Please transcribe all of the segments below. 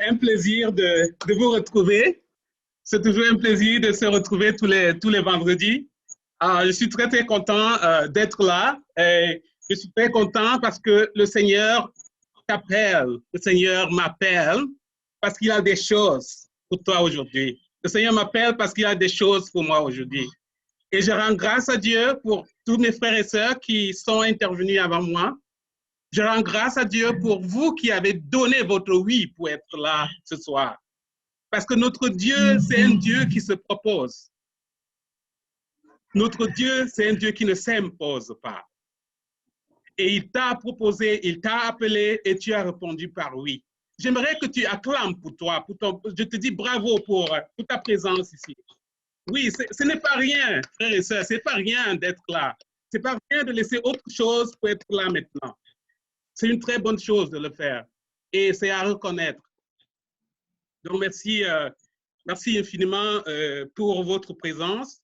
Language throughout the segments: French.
un plaisir de vous retrouver. C'est toujours un plaisir de se retrouver tous les vendredis. Je suis très, très content d'être là. Et je suis très content parce que le Seigneur t'appelle, le Seigneur m'appelle parce qu'il a des choses pour toi aujourd'hui. Le Seigneur m'appelle parce qu'il a des choses pour moi aujourd'hui. Et je rends grâce à Dieu pour tous mes frères et sœurs qui sont intervenus avant moi. Je rends grâce à Dieu pour vous qui avez donné votre oui pour être là ce soir. Parce que notre Dieu, c'est un Dieu qui se propose. Notre Dieu, c'est un Dieu qui ne s'impose pas. Et il t'a proposé, il t'a appelé et tu as répondu par oui. J'aimerais que tu acclames pour toi. Je te dis bravo pour ta présence ici. Oui, ce n'est pas rien, frères et sœurs, ce n'est pas rien d'être là. Ce n'est pas rien de laisser autre chose pour être là maintenant. C'est une très bonne chose de le faire. Et c'est à reconnaître. Donc, merci infiniment pour votre présence.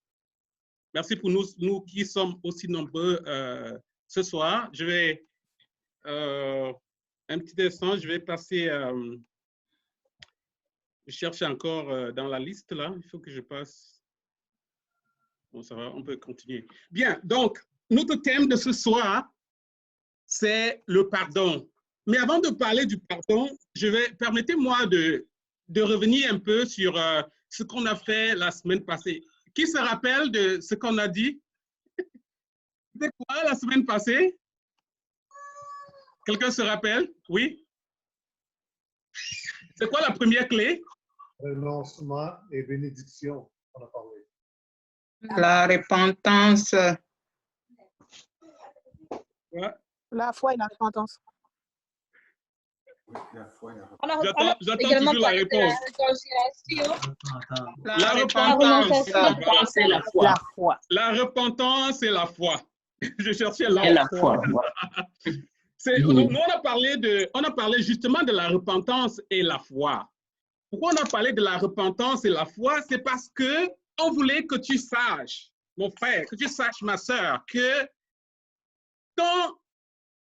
Merci pour nous qui sommes aussi nombreux ce soir. Je vais, un petit instant, je vais passer, je cherche encore dans la liste là, il faut que je passe. Bon, ça va, on peut continuer. Bien, donc, notre thème de ce soir, c'est le pardon. Mais avant de parler du pardon, permettez-moi de revenir un peu sur ce qu'on a fait la semaine passée. Qui se rappelle de ce qu'on a dit? C'était quoi la semaine passée? Quelqu'un se rappelle? Oui? C'est quoi la première clé? Renoncement et bénédiction, on a parlé. La repentance. Ouais. La foi et la repentance. J'attends toujours la réponse. La repentance et la foi. La repentance et la foi. Je cherchais la foi. Nous, on a parlé justement de la repentance et la foi. Pourquoi on a parlé de la repentance et la foi? C'est parce que on voulait que tu saches, mon frère, que tu saches, ma sœur, que quand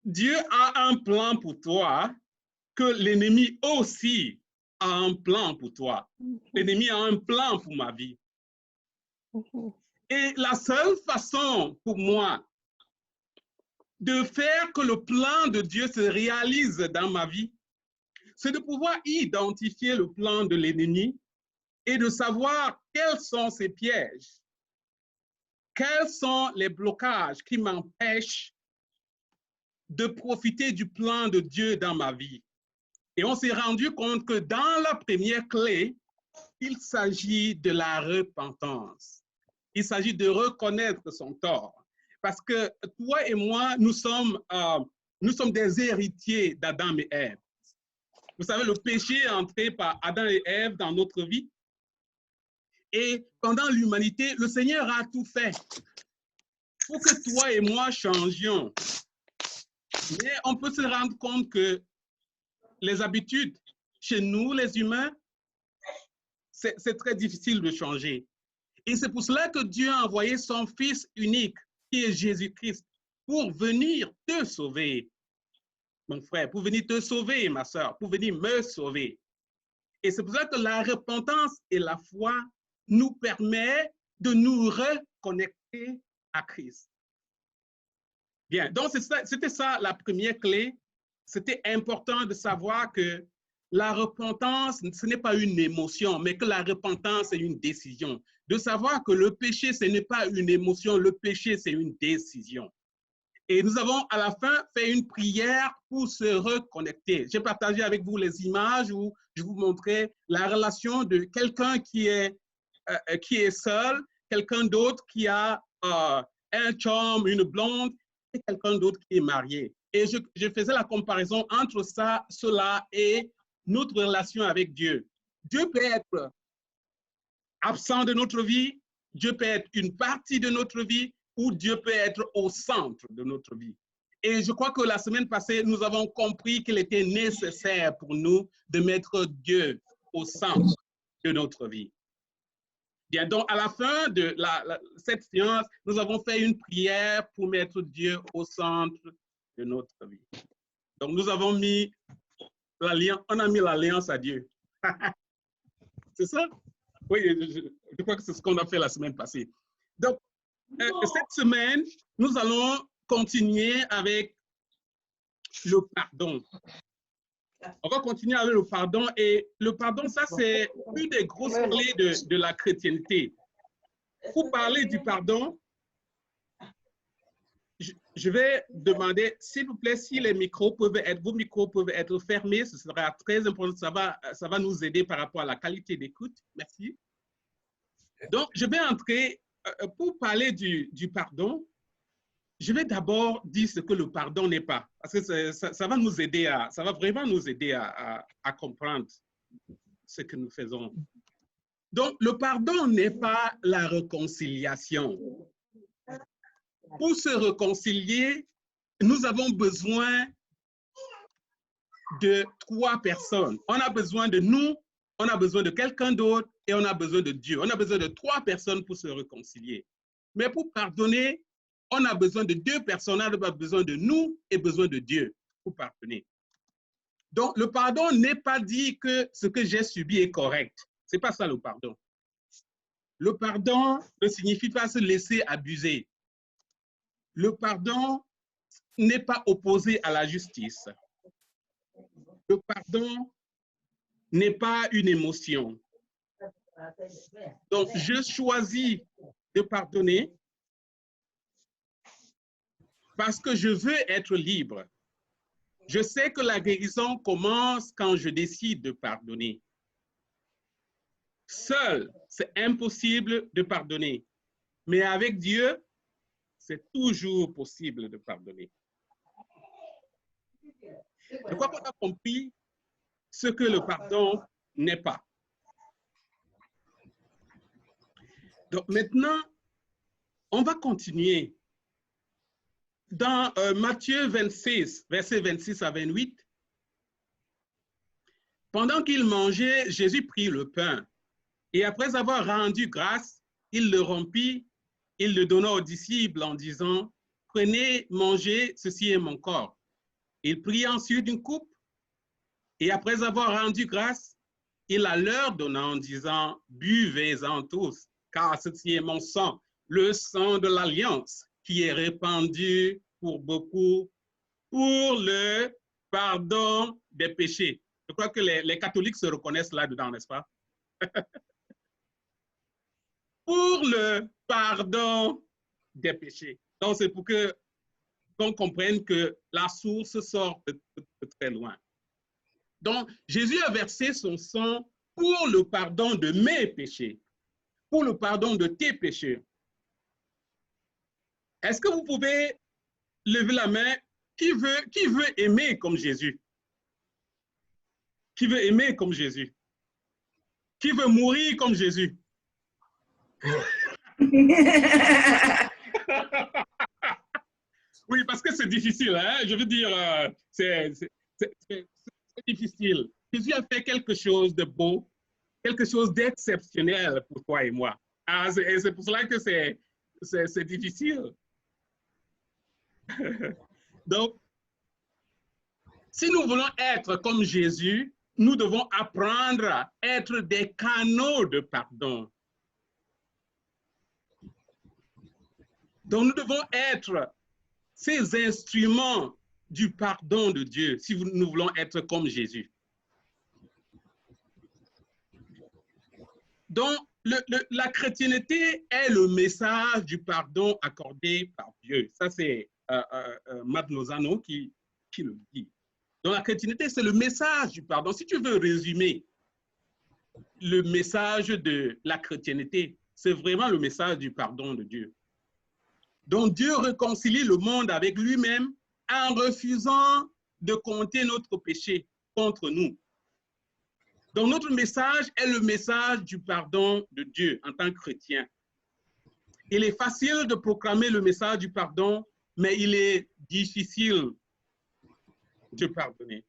Dieu a un plan pour toi, que l'ennemi aussi a un plan pour toi. L'ennemi a un plan pour ma vie. Et la seule façon pour moi de faire que le plan de Dieu se réalise dans ma vie, c'est de pouvoir identifier le plan de l'ennemi et de savoir quels sont ses pièges, quels sont les blocages qui m'empêchent de profiter du plan de Dieu dans ma vie. Et on s'est rendu compte que dans la première clé, il s'agit de la repentance. Il s'agit de reconnaître son tort. Parce que toi et moi, nous sommes des héritiers d'Adam et Ève. Vous savez, le péché est entré par Adam et Ève dans notre vie. Et pendant l'humanité, le Seigneur a tout fait pour que toi et moi changions. Mais on peut se rendre compte que les habitudes, chez nous, les humains, c'est très difficile de changer. Et c'est pour cela que Dieu a envoyé son Fils unique, qui est Jésus-Christ, pour venir te sauver, mon frère, pour venir te sauver, ma soeur, pour venir me sauver. Et c'est pour ça que la repentance et la foi nous permettent de nous reconnecter à Christ. Bien, donc c'était ça la première clé. C'était important de savoir que la repentance, ce n'est pas une émotion, mais que la repentance est une décision. De savoir que le péché, ce n'est pas une émotion, le péché, c'est une décision. Et nous avons à la fin fait une prière pour se reconnecter. J'ai partagé avec vous les images où je vous montrais la relation de quelqu'un qui est seul, quelqu'un d'autre qui a un chum, une blonde, et quelqu'un d'autre qui est marié. Et je faisais la comparaison entre cela et notre relation avec Dieu. Dieu peut être absent de notre vie, Dieu peut être une partie de notre vie, ou Dieu peut être au centre de notre vie. Et je crois que la semaine passée, nous avons compris qu'il était nécessaire pour nous de mettre Dieu au centre de notre vie. Bien, donc à la fin de cette séance, nous avons fait une prière pour mettre Dieu au centre de notre vie. Donc nous avons mis on a mis l'alliance à Dieu. C'est ça? Oui, je crois que c'est ce qu'on a fait la semaine passée. Donc, cette semaine, nous allons continuer avec le pardon. On va continuer avec le pardon. Et le pardon, ça, c'est une des grosses clés de la chrétienté. Pour parler du pardon, je vais demander, s'il vous plaît, si vos micros peuvent être fermés, ce sera très important. Ça va nous aider par rapport à la qualité d'écoute. Merci. Donc, je vais entrer, pour parler du pardon, je vais d'abord dire ce que le pardon n'est pas, parce que ça va nous aider ça va vraiment nous aider à comprendre ce que nous faisons. Donc, le pardon n'est pas la réconciliation. Pour se réconcilier, nous avons besoin de 3 personnes. On a besoin de nous, on a besoin de quelqu'un d'autre et on a besoin de Dieu. On a besoin de 3 personnes pour se réconcilier. Mais pour pardonner, on a besoin de 2 personnes. On a besoin de nous et besoin de Dieu pour pardonner. Donc, le pardon n'est pas dit que ce que j'ai subi est correct. Ce n'est pas ça le pardon. Le pardon ne signifie pas se laisser abuser. Le pardon n'est pas opposé à la justice. Le pardon n'est pas une émotion. Donc, je choisis de pardonner parce que je veux être libre. Je sais que la guérison commence quand je décide de pardonner. Seul, c'est impossible de pardonner. Mais avec Dieu, c'est toujours possible de pardonner. Je crois qu'on a compris ce que le pardon n'est pas. Donc maintenant, on va continuer. Dans Matthieu 26, versets 26 à 28, pendant qu'il mangeait, Jésus prit le pain et après avoir rendu grâce, il le rompit, il le donna aux disciples en disant, « Prenez, mangez, ceci est mon corps. » Il prit ensuite une coupe et après avoir rendu grâce, il la leur donna en disant, « Buvez-en tous, car ceci est mon sang, le sang de l'alliance, qui est répandu pour beaucoup pour le pardon des péchés. » Je crois que les catholiques se reconnaissent là-dedans, n'est-ce pas? Pour le pardon des péchés. Donc, c'est pour qu'on comprenne que la source sort de très loin. Donc, Jésus a versé son sang pour le pardon de mes péchés, pour le pardon de tes péchés. Est-ce que vous pouvez lever la main? Qui veut aimer comme Jésus? Qui veut aimer comme Jésus? Qui veut mourir comme Jésus? Oui, parce que c'est difficile, hein? Je veux dire, c'est difficile. Jésus a fait quelque chose de beau, quelque chose d'exceptionnel pour toi et moi. Ah, c'est pour cela que c'est difficile. Donc, si nous voulons être comme Jésus, nous devons apprendre à être des canaux de pardon. Donc, nous devons être ces instruments du pardon de Dieu, si nous voulons être comme Jésus. Donc, la chrétienté est le message du pardon accordé par Dieu. Ça, c'est Matt Lozano qui le dit. Donc, la chrétienté, c'est le message du pardon. Si tu veux résumer le message de la chrétienté, c'est vraiment le message du pardon de Dieu. Donc, Dieu réconcilie le monde avec lui-même en refusant de compter notre péché contre nous. Donc, notre message est le message du pardon de Dieu en tant que chrétien. Il est facile de proclamer le message du pardon, mais il est difficile de pardonner.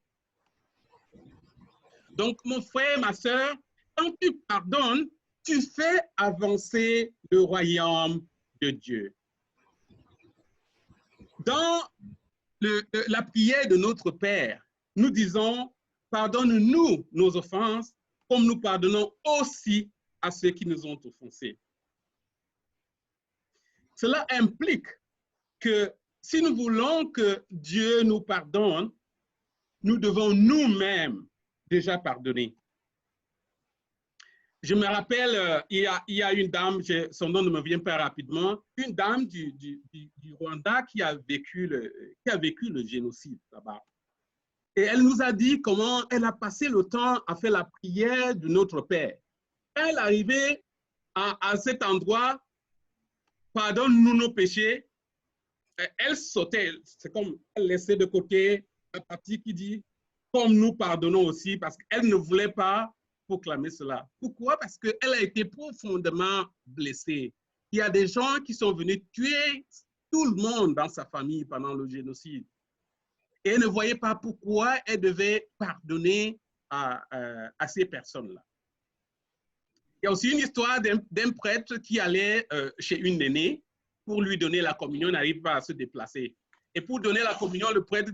Donc, mon frère, ma sœur, quand tu pardonnes, tu fais avancer le royaume de Dieu. Dans la prière de notre Père, nous disons, pardonne-nous nos offenses, comme nous pardonnons aussi à ceux qui nous ont offensés. Cela implique que si nous voulons que Dieu nous pardonne, nous devons nous-mêmes déjà pardonner. Je me rappelle, il y a une dame, son nom ne me vient pas rapidement, une dame du Rwanda qui a vécu le génocide là-bas. Et elle nous a dit comment elle a passé le temps à faire la prière de notre Père. Elle arrivait à cet endroit, pardonne-nous nos péchés. Elle sautait, c'est comme elle laissait de côté la partie qui dit, comme nous pardonnons aussi, parce qu'elle ne voulait pas proclamer cela. Pourquoi? Parce qu'elle a été profondément blessée. Il y a des gens qui sont venus tuer tout le monde dans sa famille pendant le génocide. Et elle ne voyait pas pourquoi elle devait pardonner à ces personnes-là. Il y a aussi une histoire d'un prêtre qui allait chez une nénée pour lui donner la communion, n'arrive pas à se déplacer. Et pour donner la communion, le prêtre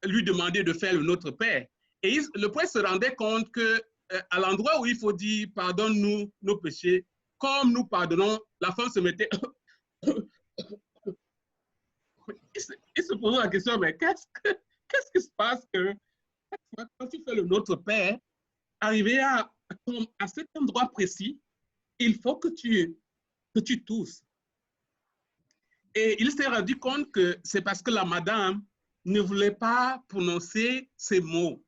lui demandait de faire le Notre Père. Et le prêtre se rendait compte qu'à l'endroit où il faut dire « pardonne-nous nos péchés », comme nous pardonnons, la femme se mettait… il se posait la question, mais qu'est-ce qui se passe que quand tu fais le Notre Père, arriver à cet endroit précis, il faut que tu tousses. Et il s'est rendu compte que c'est parce que la madame ne voulait pas prononcer ces mots.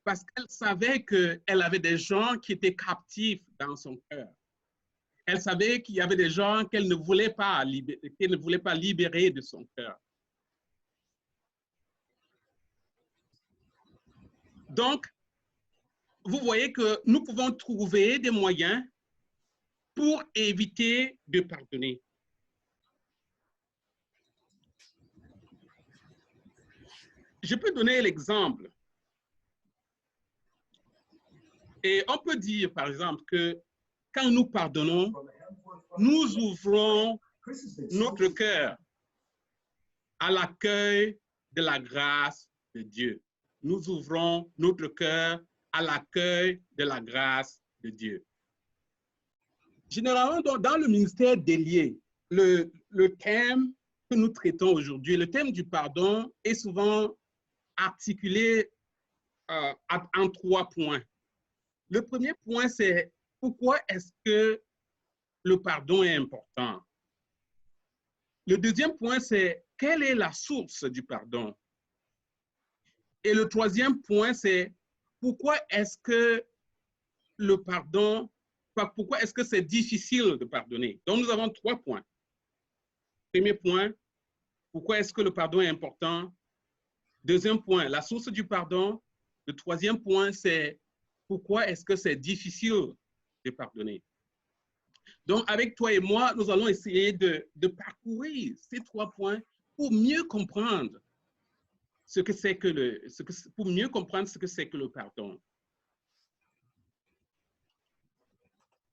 Parce qu'elle savait qu'elle avait des gens qui étaient captifs dans son cœur. Elle savait qu'il y avait des gens qu'elle ne voulait pas libérer de son cœur. Donc, vous voyez que nous pouvons trouver des moyens pour éviter de pardonner. Je peux donner l'exemple. Et on peut dire, par exemple, que quand nous pardonnons, nous ouvrons notre cœur à l'accueil de la grâce de Dieu. Nous ouvrons notre cœur à l'accueil de la grâce de Dieu. Généralement, dans le ministère délié, le thème que nous traitons aujourd'hui, le thème du pardon est souvent articulé en 3 points. Le premier point, c'est pourquoi est-ce que le pardon est important? Le deuxième point, c'est quelle est la source du pardon? Et le troisième point, c'est pourquoi est-ce que le pardon, pourquoi est-ce que c'est difficile de pardonner? Donc, nous avons 3 points. Premier point, pourquoi est-ce que le pardon est important? Deuxième point, la source du pardon. Le troisième point, c'est pourquoi est-ce que c'est difficile de pardonner? Donc, avec toi et moi, nous allons essayer de parcourir ces 3 points pour mieux comprendre ce que c'est que le pardon.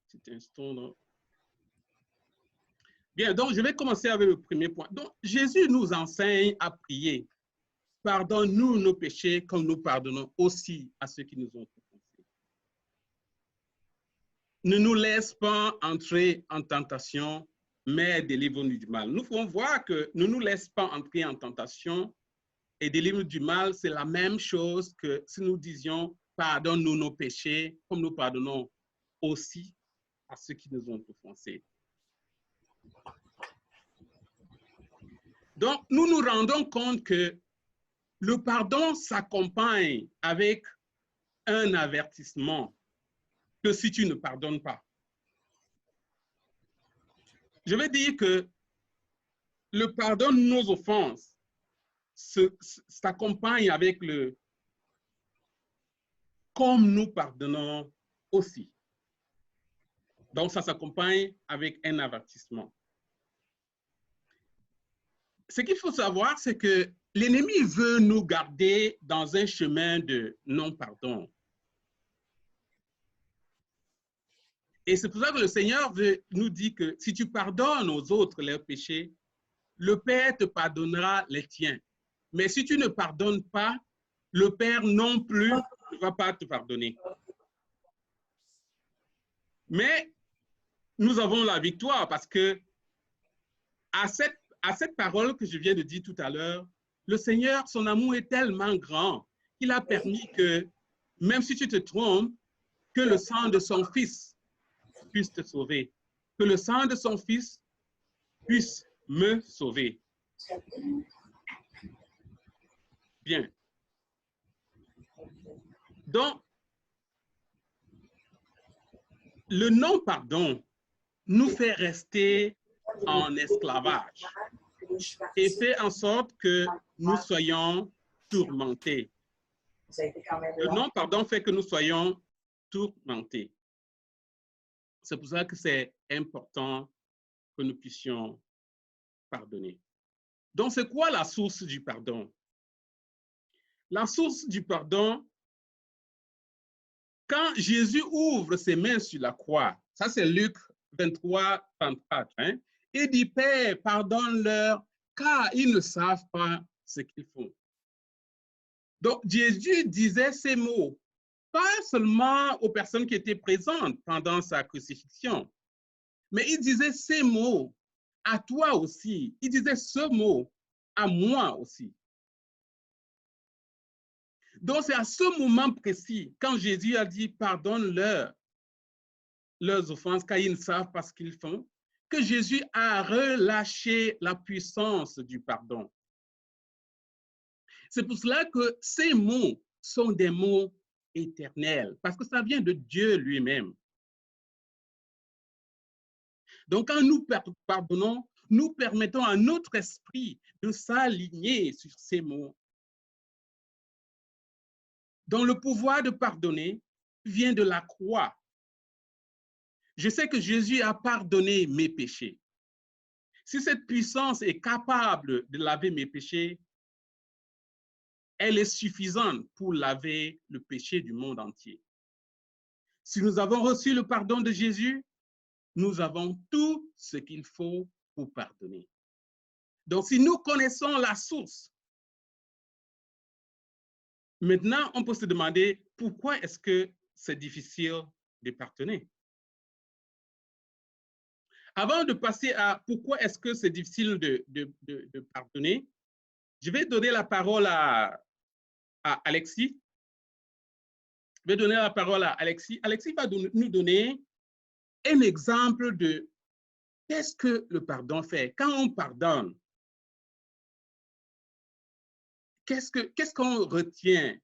Petit instant, là. Bien, donc je vais commencer avec le premier point. Donc, Jésus nous enseigne à prier. Pardonne-nous nos péchés comme nous pardonnons aussi à ceux qui nous ont offensés. Ne nous laisse pas entrer en tentation, mais délivre-nous du mal. Nous pouvons voir que ne nous laisse pas entrer en tentation et délivre-nous du mal, c'est la même chose que si nous disions pardonne-nous nos péchés comme nous pardonnons aussi à ceux qui nous ont offensés. Donc, nous nous rendons compte que le pardon s'accompagne avec un avertissement que si tu ne pardonnes pas. Je vais dire que le pardon de nos offenses s'accompagne avec le « comme nous pardonnons aussi ». Donc, ça s'accompagne avec un avertissement. Ce qu'il faut savoir, c'est que l'ennemi veut nous garder dans un chemin de non-pardon. Et c'est pour ça que le Seigneur nous dit que si tu pardonnes aux autres leurs péchés, le Père te pardonnera les tiens. Mais si tu ne pardonnes pas, le Père non plus ne va pas te pardonner. Mais nous avons la victoire parce que à cette parole que je viens de dire tout à l'heure, le Seigneur, son amour est tellement grand qu'il a permis que, même si tu te trompes, que le sang de son Fils puisse te sauver. Que le sang de son Fils puisse me sauver. Bien. Donc, le non-pardon nous fait rester en esclavage et fait en sorte que nous soyons tourmentés. Le non-pardon fait que nous soyons tourmentés. C'est pour ça que c'est important que nous puissions pardonner. Donc, c'est quoi la source du pardon? La source du pardon, quand Jésus ouvre ses mains sur la croix, ça c'est Luc 23, 34, hein, il dit, Père, pardonne-leur, car ils ne savent pas ce qu'ils font. Donc, Jésus disait ces mots, pas seulement aux personnes qui étaient présentes pendant sa crucifixion, mais il disait ces mots à toi aussi. Il disait ce mot à moi aussi. Donc, c'est à ce moment précis, quand Jésus a dit, pardonne-leur leurs offenses, car ils ne savent pas ce qu'ils font, que Jésus a relâché la puissance du pardon. C'est pour cela que ces mots sont des mots éternels, parce que ça vient de Dieu lui-même. Donc, quand nous pardonnons, nous permettons à notre esprit de s'aligner sur ces mots. Donc, le pouvoir de pardonner vient de la croix. Je sais que Jésus a pardonné mes péchés. Si cette puissance est capable de laver mes péchés, elle est suffisante pour laver le péché du monde entier. Si nous avons reçu le pardon de Jésus, nous avons tout ce qu'il faut pour pardonner. Donc, si nous connaissons la source, maintenant, on peut se demander pourquoi est-ce que c'est difficile de pardonner. Avant de passer à pourquoi est-ce que c'est difficile de pardonner, je vais donner la parole à Alexis. Je vais donner la parole à Alexis. Alexis va nous donner un exemple de qu'est-ce que le pardon fait. Quand on pardonne, qu'est-ce qu'on retient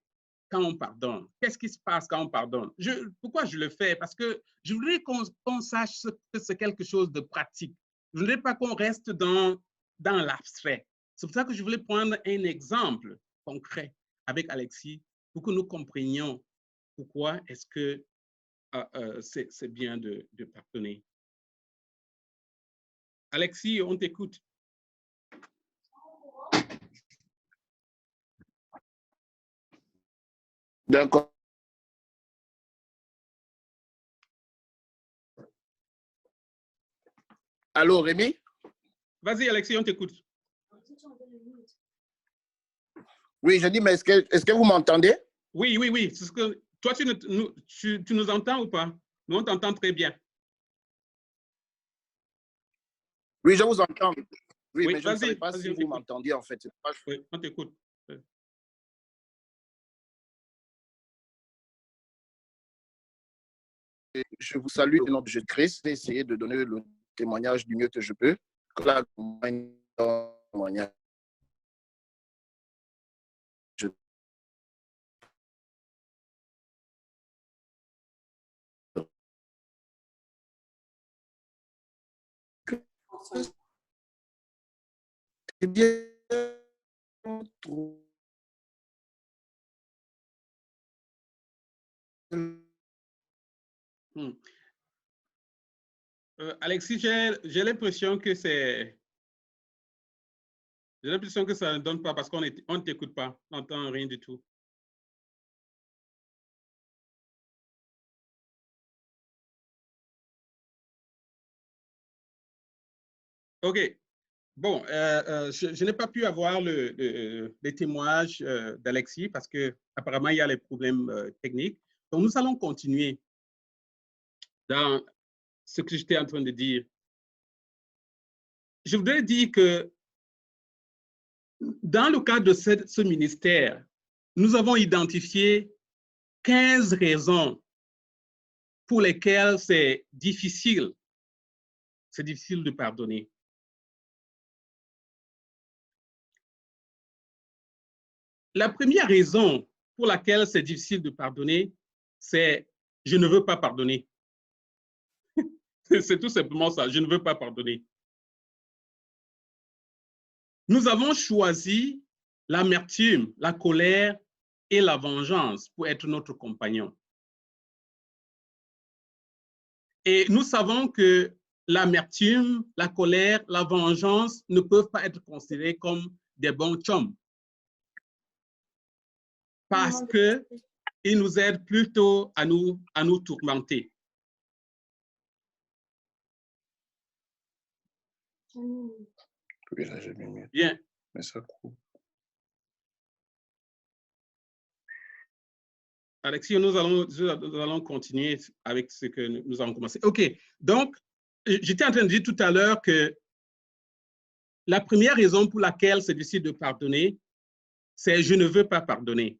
quand on pardonne? Qu'est-ce qui se passe quand on pardonne? Pourquoi je le fais? Parce que je voudrais qu'on sache que c'est quelque chose de pratique. Je ne voudrais pas qu'on reste dans l'abstrait. C'est pour ça que je voulais prendre un exemple concret avec Alexis pour que nous comprenions pourquoi est-ce que c'est bien de pardonner. Alexis, on t'écoute. D'accord. Allô, Rémi? Vas-y, Alexis, on t'écoute. Oui, je dis, mais est-ce que vous m'entendez? Oui, oui, oui. Ce que, toi, tu nous entends ou pas? Nous, on t'entend très bien. Oui, je vous entends. Oui, Oui, mais je ne savais pas si vous t'écoute. m'entendiez, en fait. Oui, on t'écoute. Je vous salue au nom de Jésus-Christ. J'ai essayé de donner le témoignage du mieux que je peux. Témoignage. C'est bien. Alexis, j'ai l'impression que c'est... J'ai l'impression que ça ne donne pas parce qu'on ne t'écoute pas. On n'entend rien du tout. OK. Bon, je n'ai pas pu avoir les témoignages d'Alexis parce qu'apparemment, il y a les problèmes techniques. Donc, nous allons continuer dans ce que j'étais en train de dire. Je voudrais dire que dans le cadre de ce ministère, nous avons identifié 15 raisons pour lesquelles c'est difficile de pardonner. La première raison pour laquelle c'est difficile de pardonner, c'est « je ne veux pas pardonner ». C'est tout simplement ça, je ne veux pas pardonner. Nous avons choisi l'amertume, la colère et la vengeance pour être notre compagnon. Et nous savons que l'amertume, la colère, la vengeance ne peuvent pas être considérés comme des bons chums. Parce qu'ils nous aident plutôt à nous tourmenter. Oui, là, j'ai mis mieux. Bien. Mais ça coupe. Alexis, nous allons continuer avec ce que nous avons commencé. OK. Donc, j'étais en train de dire tout à l'heure que la première raison pour laquelle c'est difficile de pardonner, c'est « je ne veux pas pardonner ».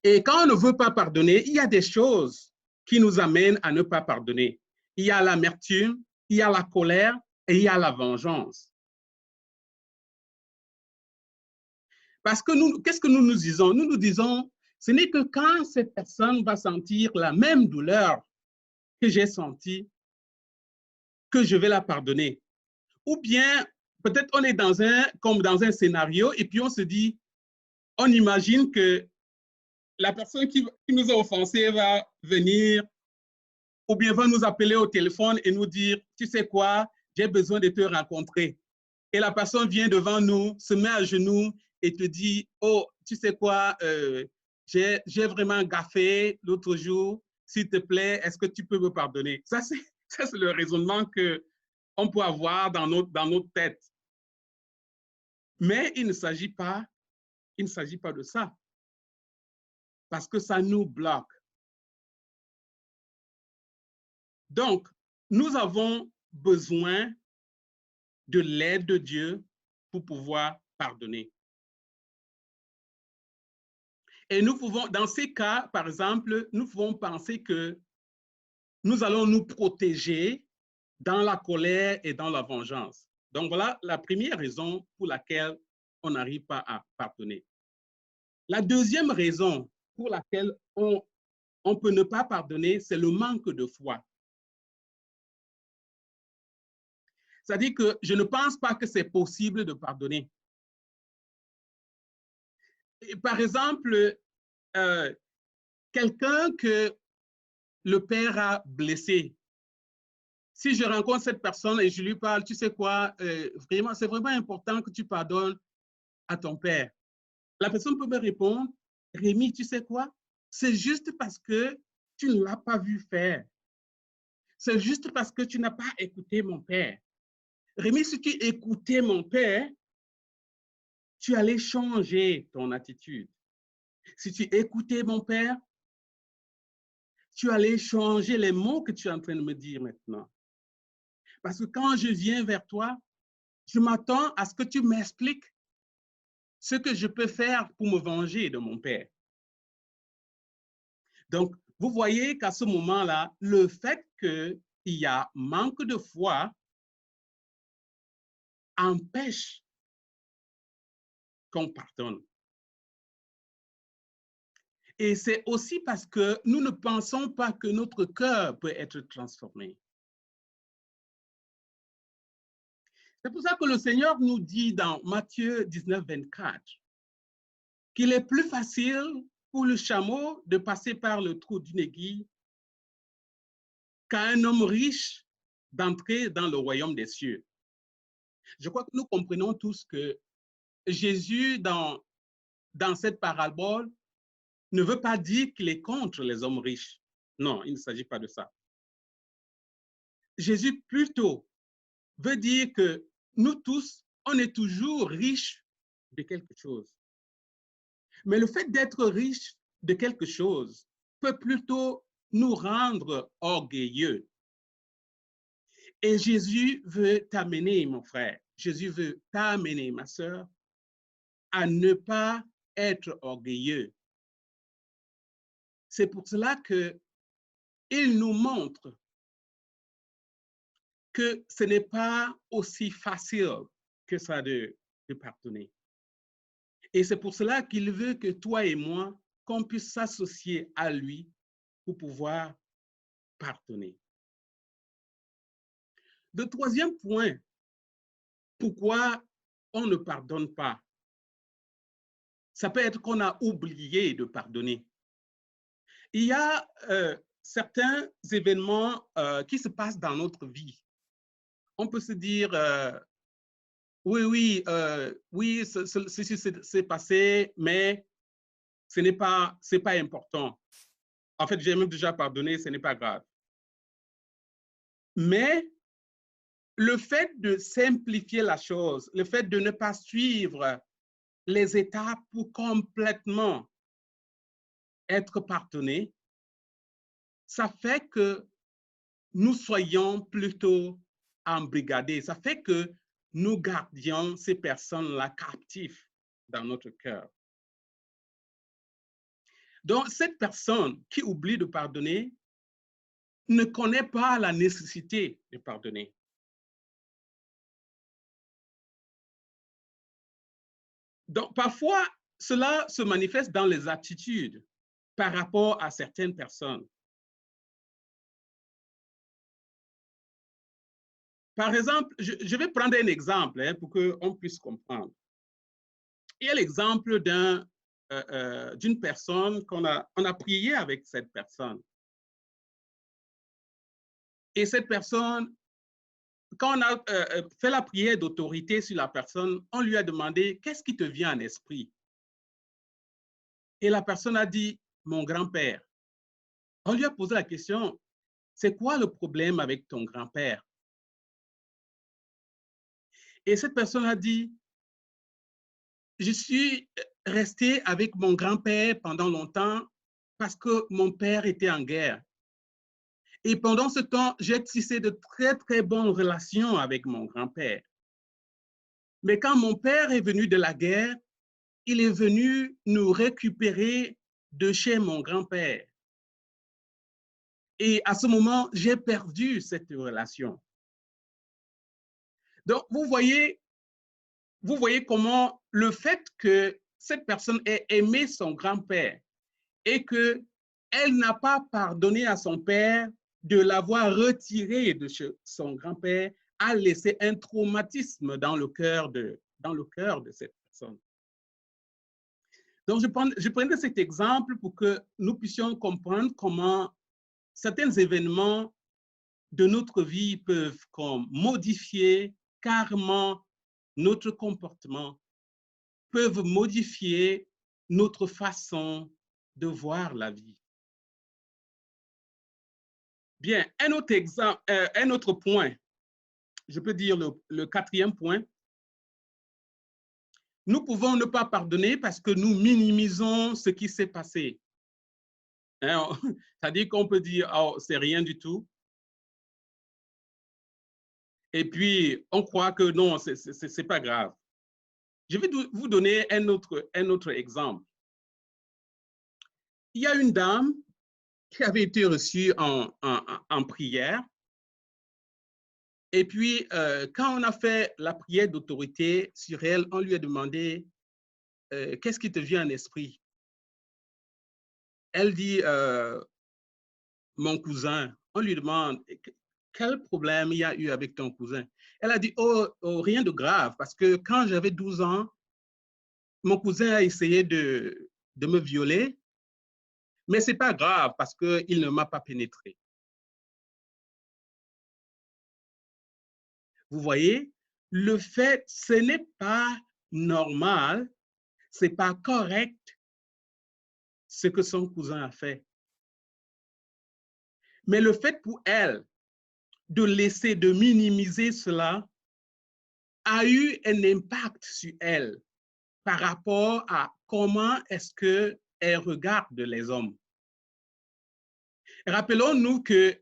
Et quand on ne veut pas pardonner, il y a des choses qui nous amènent à ne pas pardonner. Il y a l'amertume, il y a la colère et il y a la vengeance. Parce que nous, qu'est-ce que nous nous disons? Nous nous disons, ce n'est que quand cette personne va sentir la même douleur que j'ai sentie, que je vais la pardonner. Ou bien, peut-être on est comme dans un scénario et puis on se dit, on imagine que la personne qui nous a offensés va venir ou bien va nous appeler au téléphone et nous dire, tu sais quoi, j'ai besoin de te rencontrer. Et la personne vient devant nous, se met à genoux et te dit, oh, tu sais quoi, j'ai vraiment gaffé l'autre jour, s'il te plaît, est-ce que tu peux me pardonner? Ça, c'est le raisonnement qu'on peut avoir dans notre tête. Mais il ne s'agit pas de ça. Parce que ça nous bloque. Donc, nous avons besoin de l'aide de Dieu pour pouvoir pardonner. Et nous pouvons, dans ces cas, par exemple, nous pouvons penser que nous allons nous protéger dans la colère et dans la vengeance. Donc, voilà la première raison pour laquelle on n'arrive pas à pardonner. La deuxième raison pour laquelle on peut ne pas pardonner, c'est le manque de foi. C'est-à-dire que je ne pense pas que c'est possible de pardonner. Et par exemple, quelqu'un que le père a blessé, si je rencontre cette personne et je lui parle, tu sais quoi, vraiment, c'est vraiment important que tu pardonnes à ton père. La personne peut me répondre, Rémi, tu sais quoi, c'est juste parce que tu ne l'as pas vu faire. C'est juste parce que tu n'as pas écouté mon père. Rémi, si tu écoutais mon père, tu allais changer ton attitude. Si tu écoutais mon père, tu allais changer les mots que tu es en train de me dire maintenant. Parce que quand je viens vers toi, je m'attends à ce que tu m'expliques ce que je peux faire pour me venger de mon père. Donc, vous voyez qu'à ce moment-là, le fait qu'il y a manque de foi empêche qu'on pardonne. Et c'est aussi parce que nous ne pensons pas que notre cœur peut être transformé. C'est pour ça que le Seigneur nous dit dans Matthieu 19, 24 qu'il est plus facile pour le chameau de passer par le trou d'une aiguille qu'à un homme riche d'entrer dans le royaume des cieux. Je crois que nous comprenons tous que Jésus, dans cette parabole, ne veut pas dire qu'il est contre les hommes riches. Non, il ne s'agit pas de ça. Jésus plutôt veut dire que nous tous, on est toujours riches de quelque chose. Mais le fait d'être riche de quelque chose peut plutôt nous rendre orgueilleux. Et Jésus veut t'amener, mon frère, Jésus veut t'amener, ma sœur, à ne pas être orgueilleux. C'est pour cela qu'il nous montre que ce n'est pas aussi facile que ça de pardonner. Et c'est pour cela qu'il veut que toi et moi, qu'on puisse s'associer à lui pour pouvoir pardonner. Le troisième point, pourquoi on ne pardonne pas? Ça peut être qu'on a oublié de pardonner. Il y a certains événements qui se passent dans notre vie. On peut se dire, oui, ceci s'est passé, mais ce n'est pas important. En fait, j'ai même déjà pardonné, ce n'est pas grave. Mais le fait de simplifier la chose, le fait de ne pas suivre les étapes pour complètement être pardonné, ça fait que nous soyons plutôt embrigadés. Ça fait que nous gardions ces personnes-là captives dans notre cœur. Donc, cette personne qui oublie de pardonner ne connaît pas la nécessité de pardonner. Donc, parfois, cela se manifeste dans les attitudes par rapport à certaines personnes. Par exemple, je vais prendre un exemple pour qu'on puisse comprendre. Il y a l'exemple d'une personne on a prié avec cette personne. Et cette personne, quand on a fait la prière d'autorité sur la personne, on lui a demandé « Qu'est-ce qui te vient en esprit ?» Et la personne a dit « Mon grand-père ». On lui a posé la question « C'est quoi le problème avec ton grand-père » Et cette personne a dit « Je suis resté avec mon grand-père pendant longtemps parce que mon père était en guerre. Et pendant ce temps, j'ai tissé de très, très bonnes relations avec mon grand-père. Mais quand mon père est venu de la guerre, il est venu nous récupérer de chez mon grand-père. Et à ce moment, j'ai perdu cette relation. » Donc, vous voyez comment le fait que cette personne ait aimé son grand-père et qu'elle n'a pas pardonné à son père de l'avoir retiré de son grand-père a laissé un traumatisme dans le cœur de cette personne. Donc, je prenais cet exemple pour que nous puissions comprendre comment certains événements de notre vie peuvent modifier carrément notre comportement, peuvent modifier notre façon de voir la vie. Bien, un autre point, je peux dire le quatrième point. Nous pouvons ne pas pardonner parce que nous minimisons ce qui s'est passé. C'est-à-dire qu'on peut dire, oh, c'est rien du tout. Et puis, on croit que non, c'est pas grave. Je vais vous donner un autre exemple. Il y a une dame qui avait été reçue en prière. Et puis, quand on a fait la prière d'autorité sur elle, on lui a demandé « Qu'est-ce qui te vient en esprit ?» Elle dit « Mon cousin ». On lui demande « Quel problème il y a eu avec ton cousin ?» Elle a dit « Oh, rien de grave, parce que quand j'avais 12 ans, mon cousin a essayé de me violer, mais ce n'est pas grave parce qu'il ne m'a pas pénétré. » Vous voyez, le fait, ce n'est pas normal, ce n'est pas correct ce que son cousin a fait. Mais le fait pour elle de laisser, de minimiser cela, a eu un impact sur elle par rapport à comment est-ce qu'elle regarde les hommes. Rappelons-nous que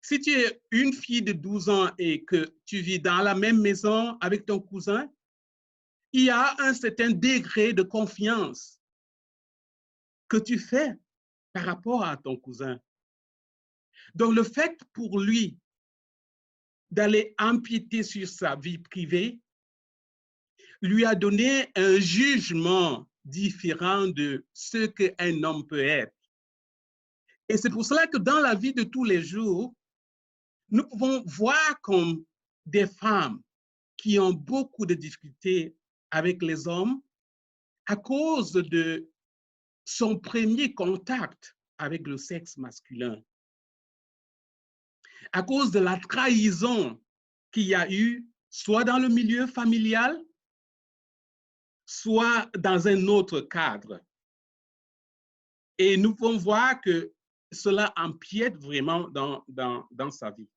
si tu es une fille de 12 ans et que tu vis dans la même maison avec ton cousin, il y a un certain degré de confiance que tu fais par rapport à ton cousin. Donc, le fait pour lui d'aller empiéter sur sa vie privée lui a donné un jugement différent de ce qu'un homme peut être. Et c'est pour cela que dans la vie de tous les jours, nous pouvons voir comme des femmes qui ont beaucoup de difficultés avec les hommes à cause de son premier contact avec le sexe masculin, à cause de la trahison qu'il y a eu, soit dans le milieu familial, soit dans un autre cadre. Et nous pouvons voir que cela empiète vraiment dans sa vie.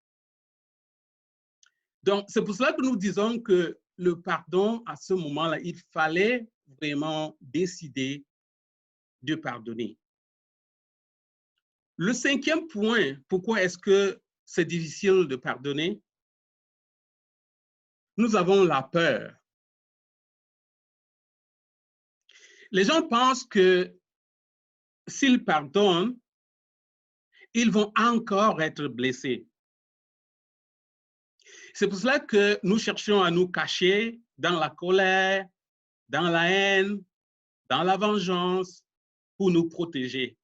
Donc, c'est pour cela que nous disons que le pardon, à ce moment-là, il fallait vraiment décider de pardonner. Le cinquième point, pourquoi est-ce que c'est difficile de pardonner? Nous avons la peur. Les gens pensent que s'ils pardonnent, ils vont encore être blessés. C'est pour cela que nous cherchons à nous cacher dans la colère, dans la haine, dans la vengeance, pour nous protéger.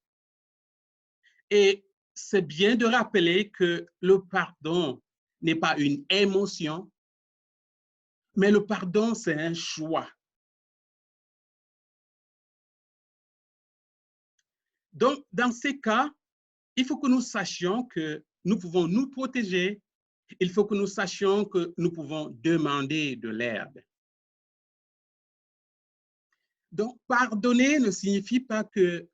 Et c'est bien de rappeler que le pardon n'est pas une émotion, mais le pardon, c'est un choix. Donc, dans ces cas, il faut que nous sachions que nous pouvons nous protéger. Il faut que nous sachions que nous pouvons demander de l'aide. Donc, pardonner ne signifie pas que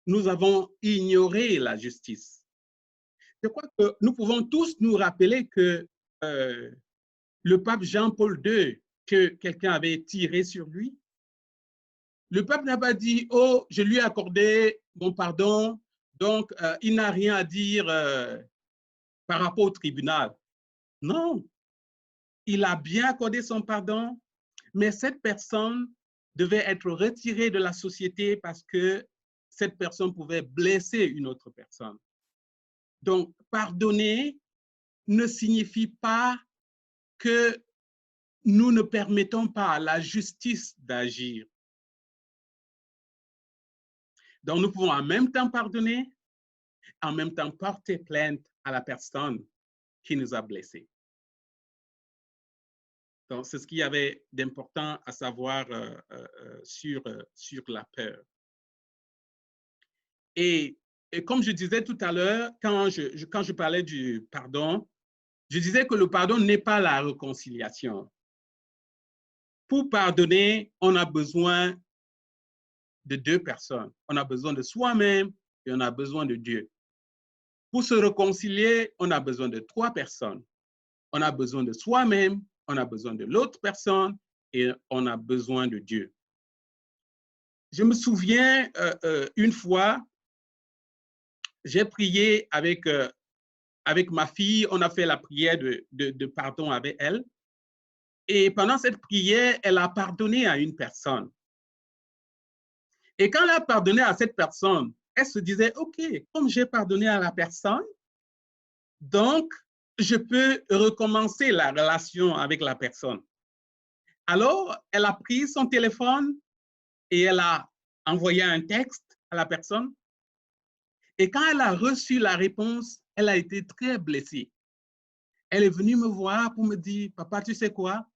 nous avons ignoré la justice. Je crois que nous pouvons tous nous rappeler que le pape Jean-Paul II, que quelqu'un avait tiré sur lui, le pape n'a pas dit « Oh, je lui ai accordé mon pardon, donc il n'a rien à dire par rapport au tribunal. » Non, il a bien accordé son pardon, mais cette personne devait être retirée de la société parce que cette personne pouvait blesser une autre personne. Donc, pardonner ne signifie pas que nous ne permettons pas à la justice d'agir. Donc, nous pouvons en même temps pardonner, en même temps porter plainte à la personne qui nous a blessés. Donc, c'est ce qu'il y avait d'important à savoir sur la peur. Et comme je disais tout à l'heure, quand je parlais du pardon, je disais que le pardon n'est pas la réconciliation. Pour pardonner, on a besoin de deux personnes. On a besoin de soi-même et on a besoin de Dieu. Pour se réconcilier, on a besoin de trois personnes. On a besoin de soi-même, on a besoin de l'autre personne et on a besoin de Dieu. Je me souviens une fois, j'ai prié avec ma fille, on a fait la prière de pardon avec elle. Et pendant cette prière, elle a pardonné à une personne. Et quand elle a pardonné à cette personne, elle se disait, OK, comme j'ai pardonné à la personne, donc je peux recommencer la relation avec la personne. Alors, elle a pris son téléphone et elle a envoyé un texte à la personne. Et quand elle a reçu la réponse, elle a été très blessée. Elle est venue me voir pour me dire, papa, tu sais quoi?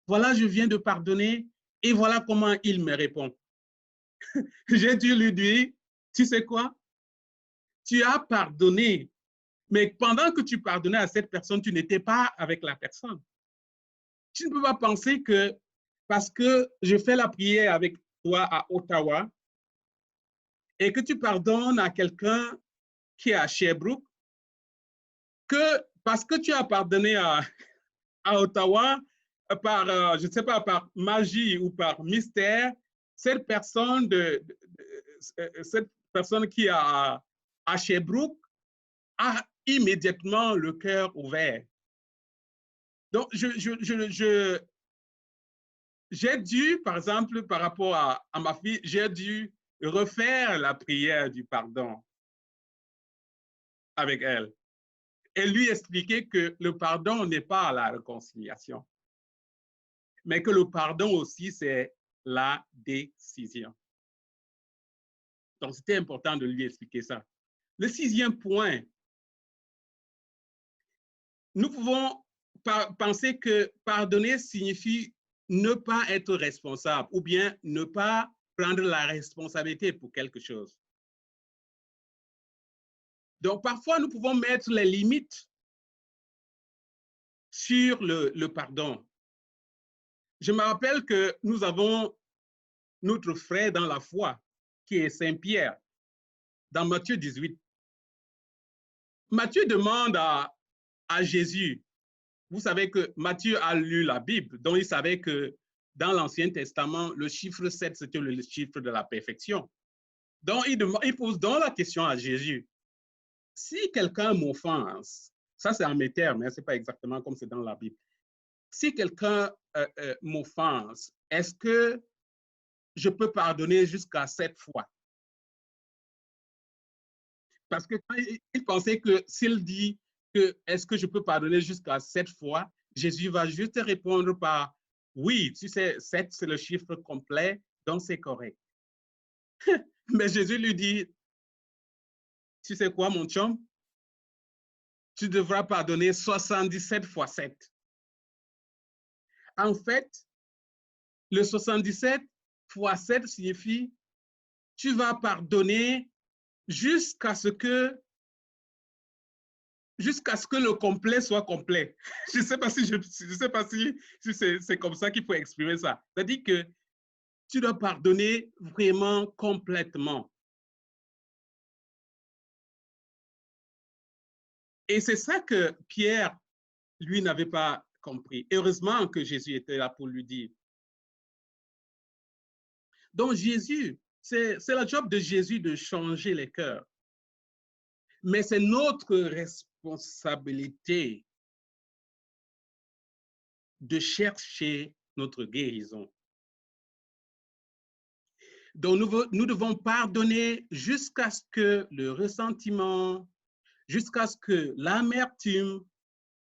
Voilà, je viens de pardonner et voilà comment il me répond. J'ai dû lui dire, tu sais quoi? Tu as pardonné, mais pendant que tu pardonnais à cette personne, tu n'étais pas avec la personne. Tu ne peux pas penser que parce que je fais la prière avec toi à Ottawa et que tu pardonnes à quelqu'un qui est à Sherbrooke, que parce que tu as pardonné à Ottawa, par, je ne sais pas, par magie ou par mystère, cette personne qui est à Sherbrooke a immédiatement le cœur ouvert. Donc, j'ai dû, par exemple, par rapport à ma fille, j'ai dû refaire la prière du pardon avec elle et lui expliquer que le pardon n'est pas la réconciliation, mais que le pardon aussi, c'est la décision. Donc, c'était important de lui expliquer ça. Le 6e point, nous pouvons penser que pardonner signifie ne pas être responsable ou bien ne pas prendre la responsabilité pour quelque chose. Donc, parfois, nous pouvons mettre les limites sur le pardon. Je me rappelle que nous avons notre frère dans la foi, qui est Saint-Pierre, dans Matthieu 18. Matthieu demande à Jésus, vous savez que Matthieu a lu la Bible, donc il savait que dans l'Ancien Testament, le chiffre 7, c'était le chiffre de la perfection. Donc, il pose donc la question à Jésus. Si quelqu'un m'offense, ça c'est en mes termes, hein, ce n'est pas exactement comme c'est dans la Bible. Si quelqu'un m'offense, est-ce que je peux pardonner jusqu'à 7 fois? Parce que il pensait que s'il dit que est-ce que je peux pardonner jusqu'à 7 fois, Jésus va juste répondre par oui, tu sais, 7 c'est le chiffre complet, donc c'est correct. Mais Jésus lui dit, tu sais quoi, mon chum? Tu devras pardonner 77 fois 7. En fait, le 77 fois 7 signifie tu vas pardonner jusqu'à ce que le complet soit complet. Je ne sais pas si c'est comme ça qu'il faut exprimer ça. C'est-à-dire que tu dois pardonner vraiment complètement. Et c'est ça que Pierre, lui, n'avait pas compris. Heureusement que Jésus était là pour lui dire. Donc Jésus, c'est le job de Jésus de changer les cœurs. Mais c'est notre responsabilité de chercher notre guérison. Donc, nous devons pardonner jusqu'à ce que le ressentiment, jusqu'à ce que l'amertume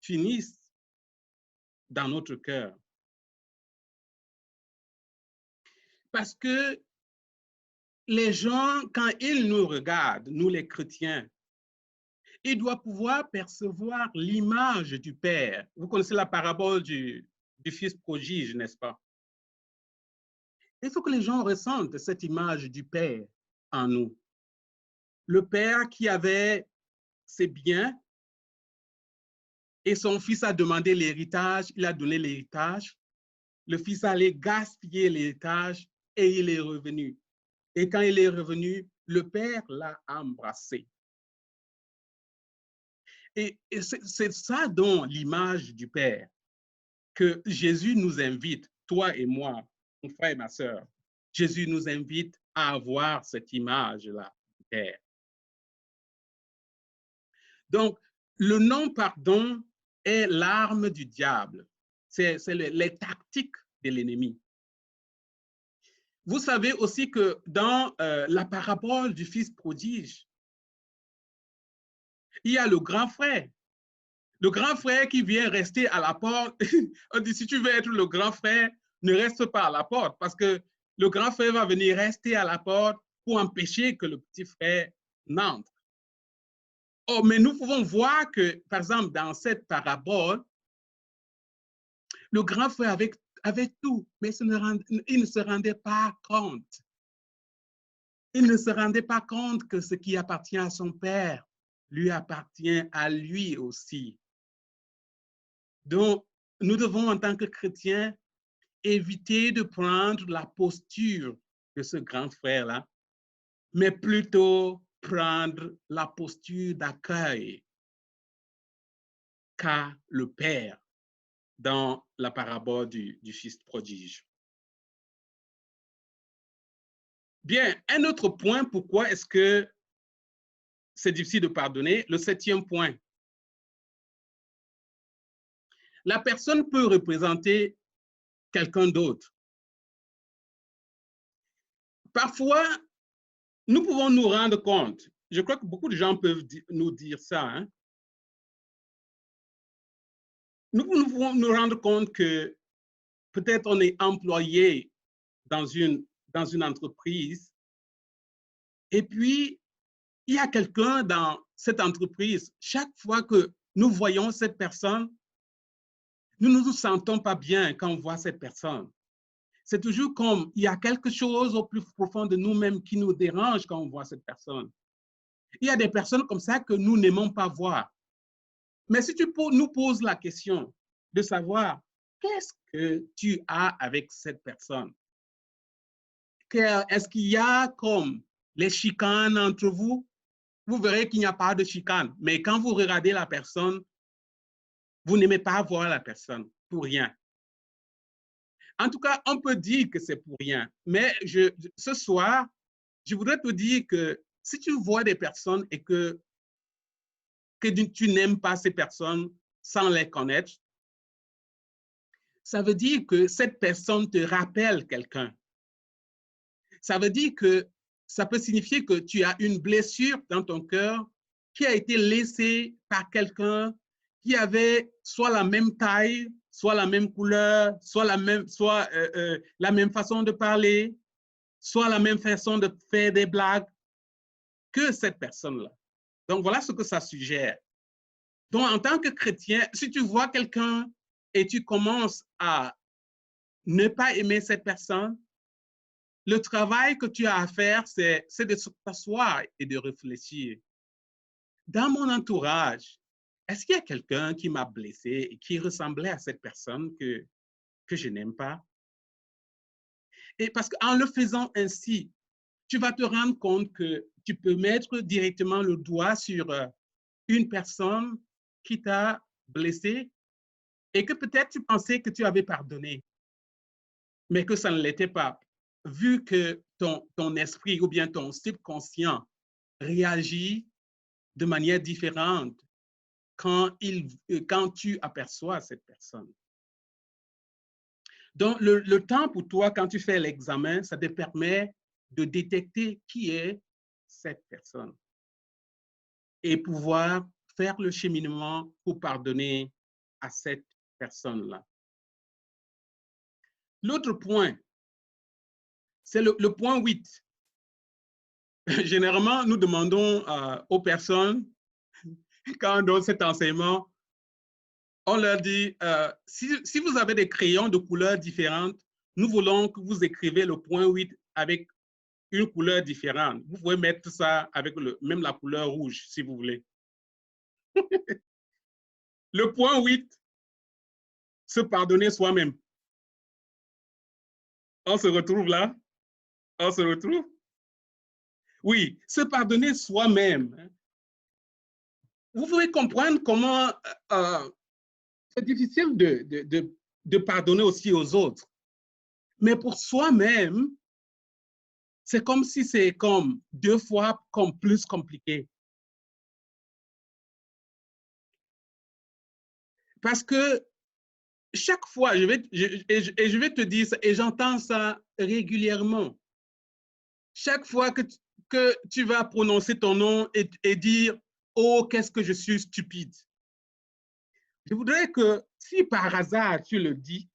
finisse dans notre cœur. Parce que les gens, quand ils nous regardent, nous les chrétiens, ils doivent pouvoir percevoir l'image du Père. Vous connaissez la parabole du fils prodige, n'est-ce pas? Il faut que les gens ressentent cette image du Père en nous. Le Père qui avait ses biens et son fils a demandé l'héritage, il a donné l'héritage. Le fils allait gaspiller l'héritage et il est revenu. Et quand il est revenu, le Père l'a embrassé. Et c'est ça dont l'image du Père que Jésus nous invite, toi et moi, mon frère et ma sœur. Jésus nous invite à avoir cette image-là du Père. Donc, le non-pardon est l'arme du diable. C'est les tactiques de l'ennemi. Vous savez aussi que dans la parabole du fils prodige, il y a le grand frère. Le grand frère qui vient rester à la porte. On dit, si tu veux être le grand frère, ne reste pas à la porte parce que le grand frère va venir rester à la porte pour empêcher que le petit frère n'entre. Oh, mais nous pouvons voir que, par exemple, dans cette parabole, le grand frère avait tout, mais il ne se rendait pas compte. Il ne se rendait pas compte que ce qui appartient à son père lui appartient à lui aussi. Donc, nous devons, en tant que chrétiens, éviter de prendre la posture de ce grand frère-là, mais plutôt prendre la posture d'accueil qu'a le Père dans la parabole du fils prodige. Bien, un autre point, pourquoi est-ce que c'est difficile de pardonner. Le 7e point. La personne peut représenter quelqu'un d'autre. Parfois, nous pouvons nous rendre compte, je crois que beaucoup de gens peuvent nous dire ça, hein? Nous pouvons nous rendre compte que peut-être on est employé dans une entreprise et puis il y a quelqu'un dans cette entreprise, chaque fois que nous voyons cette personne, nous ne nous sentons pas bien quand on voit cette personne. C'est toujours comme il y a quelque chose au plus profond de nous-mêmes qui nous dérange quand on voit cette personne. Il y a des personnes comme ça que nous n'aimons pas voir. Mais si tu nous poses la question de savoir qu'est-ce que tu as avec cette personne, est-ce qu'il y a comme les chicanes entre vous? Vous verrez qu'il n'y a pas de chicane. Mais quand vous regardez la personne, vous n'aimez pas voir la personne pour rien. En tout cas, on peut dire que c'est pour rien. Mais ce soir, je voudrais te dire que si tu vois des personnes et que tu n'aimes pas ces personnes sans les connaître, ça veut dire que cette personne te rappelle quelqu'un. Ça veut dire que ça peut signifier que tu as une blessure dans ton cœur qui a été laissée par quelqu'un qui avait soit la même taille, soit la même couleur, soit la même façon de parler, soit la même façon de faire des blagues que cette personne-là. Donc, voilà ce que ça suggère. Donc, en tant que chrétien, si tu vois quelqu'un et tu commences à ne pas aimer cette personne, le travail que tu as à faire, c'est de s'asseoir et de réfléchir. Dans mon entourage, est-ce qu'il y a quelqu'un qui m'a blessé et qui ressemblait à cette personne que je n'aime pas? Et parce qu'en le faisant ainsi, tu vas te rendre compte que tu peux mettre directement le doigt sur une personne qui t'a blessé et que peut-être tu pensais que tu avais pardonné, mais que ça ne l'était pas, vu que ton esprit ou bien ton subconscient réagit de manière différente quand tu aperçois cette personne. Donc, le temps pour toi, quand tu fais l'examen, ça te permet de détecter qui est cette personne et pouvoir faire le cheminement pour pardonner à cette personne-là. L'autre point, c'est le point 8. Généralement, nous demandons aux personnes, quand on donne cet enseignement, on leur dit, si vous avez des crayons de couleurs différentes, nous voulons que vous écrivez le point 8 avec une couleur différente. Vous pouvez mettre ça avec même la couleur rouge, si vous voulez. Le point 8, se pardonner soi-même. On se retrouve là? On se retrouve? Oui, se pardonner soi-même. Vous pouvez comprendre comment c'est difficile de pardonner aussi aux autres. Mais pour soi-même, c'est comme si c'est comme 2 fois plus compliqué. Parce que chaque fois, je vais te dire ça, et j'entends ça régulièrement. Chaque fois que tu vas prononcer ton nom et dire « Oh, qu'est-ce que je suis stupide », je voudrais que si par hasard tu le dis,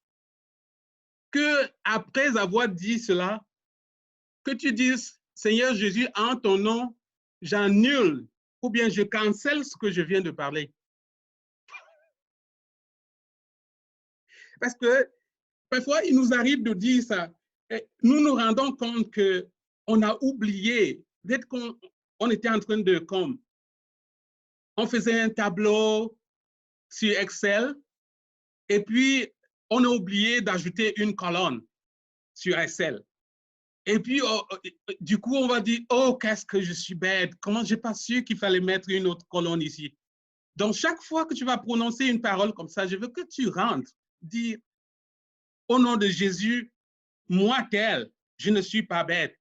que après avoir dit cela, que tu dises « Seigneur Jésus, en ton nom, j'annule ou bien je cancelle ce que je viens de parler ». Parce que parfois, il nous arrive de dire ça. Et nous nous rendons compte qu'on a oublié, peut-être qu'on était en train de, comme, on faisait un tableau sur Excel et puis on a oublié d'ajouter une colonne sur Excel. Et puis, du coup, on va dire, oh, qu'est-ce que je suis bête, comment j'ai pas su qu'il fallait mettre une autre colonne ici. Donc, chaque fois que tu vas prononcer une parole comme ça, je veux que tu rentres, dire, au nom de Jésus, moi tel, je ne suis pas bête.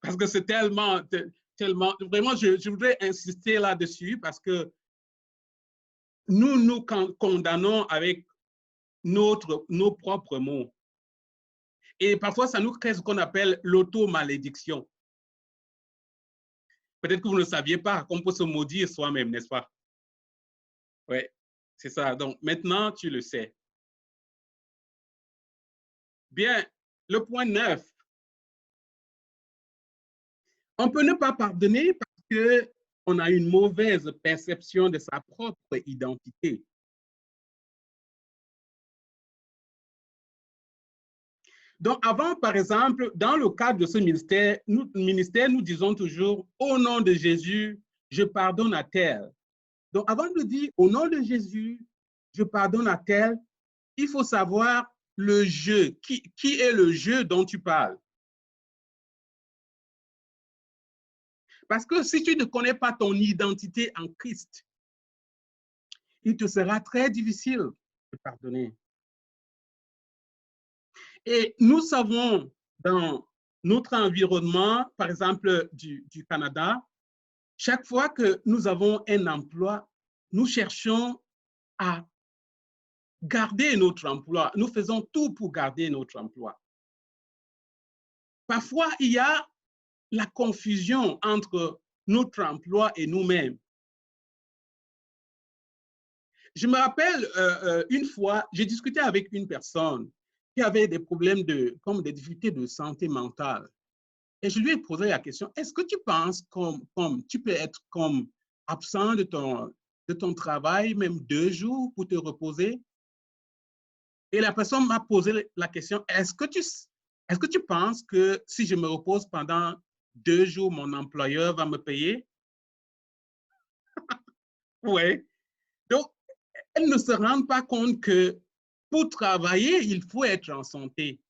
Parce que c'est tellement, vraiment, je voudrais insister là-dessus parce que nous nous condamnons avec nos propres mots. Et parfois, ça nous crée ce qu'on appelle l'auto-malédiction. Peut-être que vous ne saviez pas qu'on peut se maudire soi-même, n'est-ce pas? Oui, c'est ça. Donc, maintenant, tu le sais. Bien, le point 9. On peut ne pas pardonner parce qu'on a une mauvaise perception de sa propre identité. Donc, avant, par exemple, dans le cadre de ce ministère, nous disons toujours, au nom de Jésus, je pardonne à tel. Donc, avant de dire, au nom de Jésus, je pardonne à tel, il faut savoir le je. Qui est le je dont tu parles? Parce que si tu ne connais pas ton identité en Christ, il te sera très difficile de pardonner. Et nous savons dans notre environnement, par exemple du Canada, chaque fois que nous avons un emploi, nous cherchons à garder notre emploi. Nous faisons tout pour garder notre emploi. Parfois, il y a la confusion entre notre emploi et nous-mêmes. Je me rappelle une fois, j'ai discuté avec une personne qui avait des problèmes comme des difficultés de santé mentale. Et je lui ai posé la question, est-ce que tu penses comme tu peux être comme absent de ton travail, même 2 jours pour te reposer? Et la personne m'a posé la question, est-ce que tu penses que si je me repose pendant 2 jours, mon employeur va me payer? Oui. Donc, elle ne se rend pas compte que pour travailler, il faut être en santé.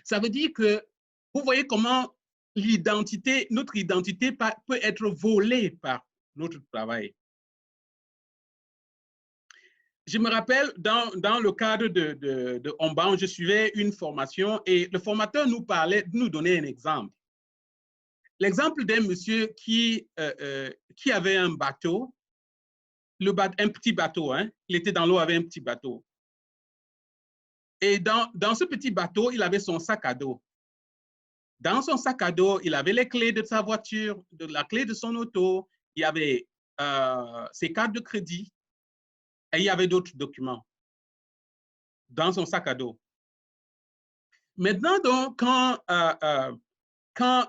Ça veut dire que vous voyez comment notre identité peut être volée par notre travail. Je me rappelle, dans le cadre de Omban, je suivais une formation et le formateur nous donnait un exemple. L'exemple d'un monsieur qui avait un bateau, un petit bateau, hein? Il était dans l'eau avec un petit bateau. Et dans ce petit bateau, il avait son sac à dos. Dans son sac à dos, il avait les clés de sa voiture, la clé de son auto, il y avait ses cartes de crédit et il y avait d'autres documents dans son sac à dos. Maintenant, donc, quand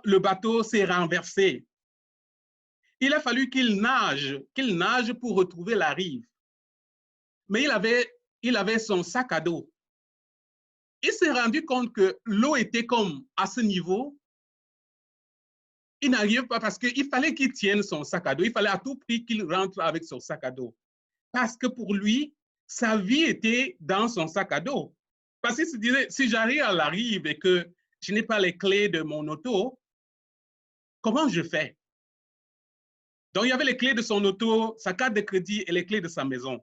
le bateau s'est renversé, il a fallu qu'il nage pour retrouver la rive. Mais il avait son sac à dos. Il s'est rendu compte que l'eau était comme à ce niveau. Il n'arrive pas parce qu'il fallait qu'il tienne son sac à dos. Il fallait à tout prix qu'il rentre avec son sac à dos. Parce que pour lui, sa vie était dans son sac à dos. Parce qu'il se disait, si j'arrive à la rive et que je n'ai pas les clés de mon auto, comment je fais? Donc, il y avait les clés de son auto, sa carte de crédit et les clés de sa maison.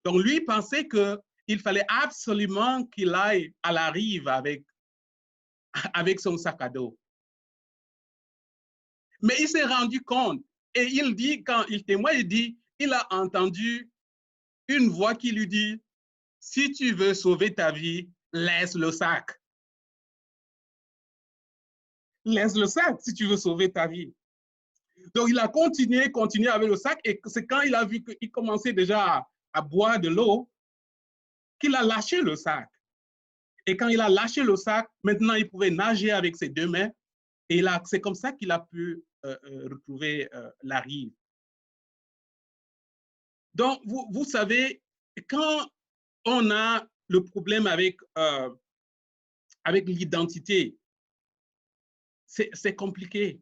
Donc, lui pensait qu'il fallait absolument qu'il aille à la rive avec son sac à dos. Mais il s'est rendu compte et il dit, quand il témoigne, il a entendu une voix qui lui dit, si tu veux sauver ta vie, laisse le sac. Laisse le sac si tu veux sauver ta vie. Donc, il a continué avec le sac et c'est quand il a vu qu'il commençait déjà à boire de l'eau qu'il a lâché le sac. Et quand il a lâché le sac, maintenant, il pouvait nager avec ses 2 mains et c'est comme ça qu'il a pu retrouver la rive. Donc, vous savez, quand on a le problème avec l'identité, c'est compliqué.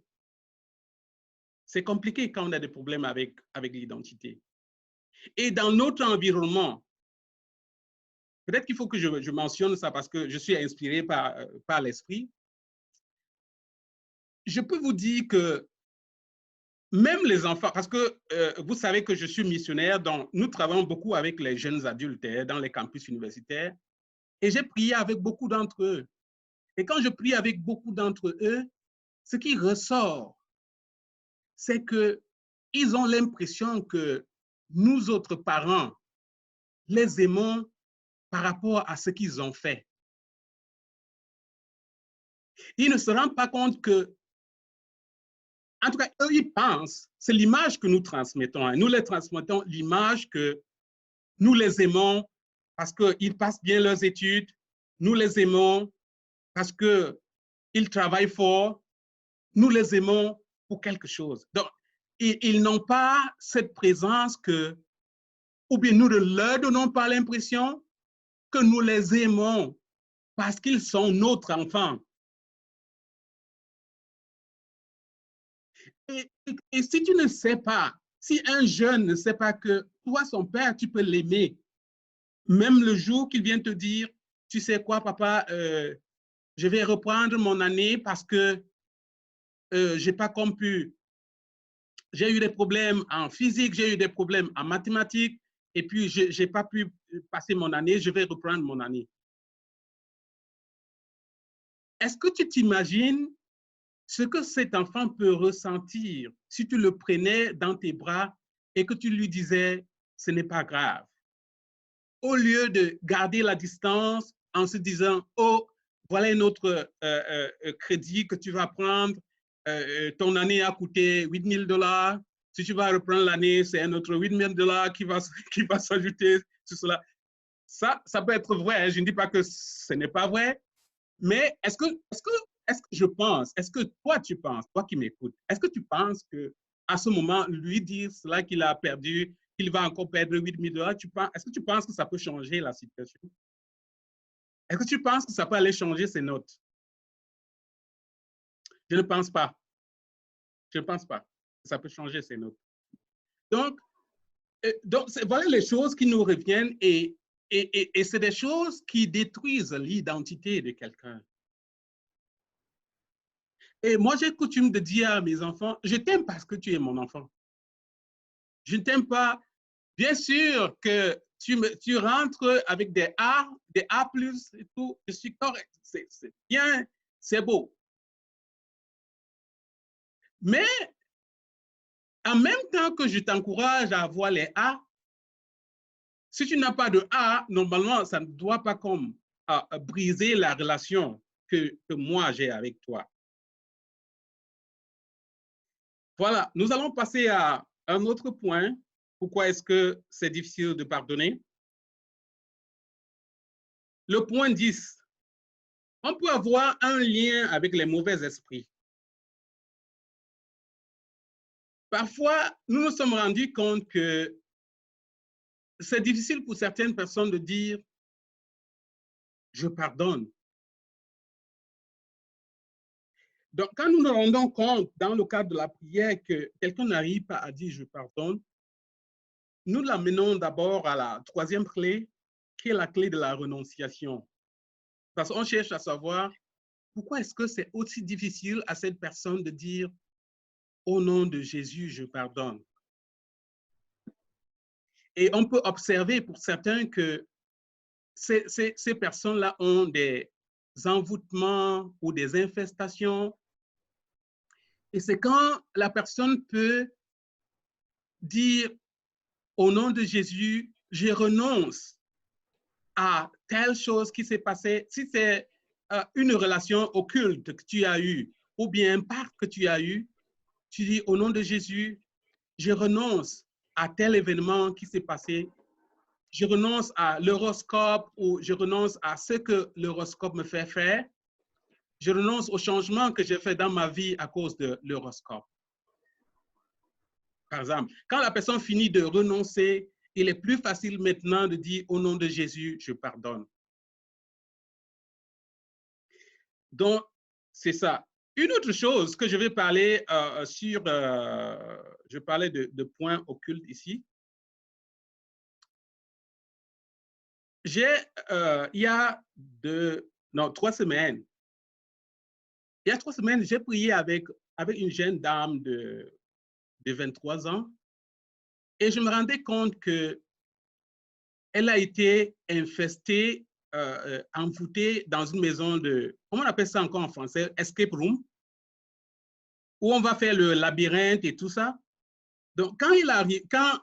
C'est compliqué quand on a des problèmes avec l'identité. Et dans notre environnement, peut-être qu'il faut que je mentionne ça parce que je suis inspiré par l'esprit. Je peux vous dire que même les enfants, parce que vous savez que je suis missionnaire, donc nous travaillons beaucoup avec les jeunes adultes dans les campus universitaires et j'ai prié avec beaucoup d'entre eux. Et quand je prie avec beaucoup d'entre eux, ce qui ressort, c'est qu'ils ont l'impression que nous autres parents les aimons par rapport à ce qu'ils ont fait. Ils ne se rendent pas compte que, en tout cas, eux, ils pensent, c'est l'image que nous transmettons. Hein. Nous les transmettons l'image que nous les aimons parce qu'ils passent bien leurs études, nous les aimons parce qu'ils travaillent fort, nous les aimons pour quelque chose. Donc, ils n'ont pas cette présence que, ou bien nous ne leur donnons pas l'impression que nous les aimons parce qu'ils sont notre enfant. Et si tu ne sais pas, si un jeune ne sait pas que toi, son père, tu peux l'aimer, même le jour qu'il vient te dire, tu sais quoi, papa, je vais reprendre mon année parce que j'ai pas compris. J'ai eu des problèmes en physique, j'ai eu des problèmes en mathématiques, et puis je n'ai pas pu passer mon année, je vais reprendre mon année. Est-ce que tu t'imagines ce que cet enfant peut ressentir si tu le prenais dans tes bras et que tu lui disais, ce n'est pas grave? Au lieu de garder la distance en se disant, oh, voilà un autre crédit que tu vas prendre, ton année a coûté $8 000, si tu vas reprendre l'année, c'est un autre $8 000 qui va s'ajouter sur cela. Ça peut être vrai, hein. Je ne dis pas que ce n'est pas vrai, mais est-ce que je pense, est-ce que toi tu penses, toi qui m'écoutes, est-ce que tu penses qu'à ce moment, lui dire cela qu'il a perdu, qu'il va encore perdre $8 000, est-ce que tu penses que ça peut changer la situation? Est-ce que tu penses que ça peut aller changer ses notes? Je ne pense pas. Je ne pense pas que ça peut changer ses notes. Donc voilà les choses qui nous reviennent et c'est des choses qui détruisent l'identité de quelqu'un. Et moi, j'ai coutume de dire à mes enfants, je t'aime parce que tu es mon enfant. Je ne t'aime pas. Bien sûr que tu rentres avec des A plus et tout. Je suis correct. C'est bien, c'est beau. Mais en même temps que je t'encourage à avoir les A, si tu n'as pas de A, normalement, ça ne doit pas comme briser la relation que moi j'ai avec toi. Voilà, nous allons passer à un autre point. Pourquoi est-ce que c'est difficile de pardonner? Le point 10. On peut avoir un lien avec les mauvais esprits. Parfois, nous nous sommes rendus compte que c'est difficile pour certaines personnes de dire « je pardonne ». Donc, quand nous nous rendons compte dans le cadre de la prière que quelqu'un n'arrive pas à dire « je pardonne », nous l'amenons d'abord à la troisième clé, qui est la clé de la renonciation. Parce qu'on cherche à savoir pourquoi est-ce que c'est aussi difficile à cette personne de dire « au nom de Jésus, je pardonne ». Et on peut observer pour certains que ces personnes-là ont des envoûtements ou des infestations. Et c'est quand la personne peut dire au nom de Jésus, je renonce à telle chose qui s'est passée. Si c'est une relation occulte que tu as eue ou bien un pacte que tu as eu, tu dis au nom de Jésus, je renonce à tel événement qui s'est passé. Je renonce à l'horoscope ou je renonce à ce que l'horoscope me fait faire. Je renonce au changement que j'ai fait dans ma vie à cause de l'horoscope. Par exemple, quand la personne finit de renoncer, il est plus facile maintenant de dire au nom de Jésus, je pardonne. Donc, c'est ça. Une autre chose que je vais parler je parlais de points occultes ici. Il y a 3 semaines, j'ai prié avec une jeune dame de 23 ans et je me rendais compte qu'elle a été infestée envoûté dans une maison de, comment on appelle ça encore en français, escape room, où on va faire le labyrinthe et tout ça. Donc, quand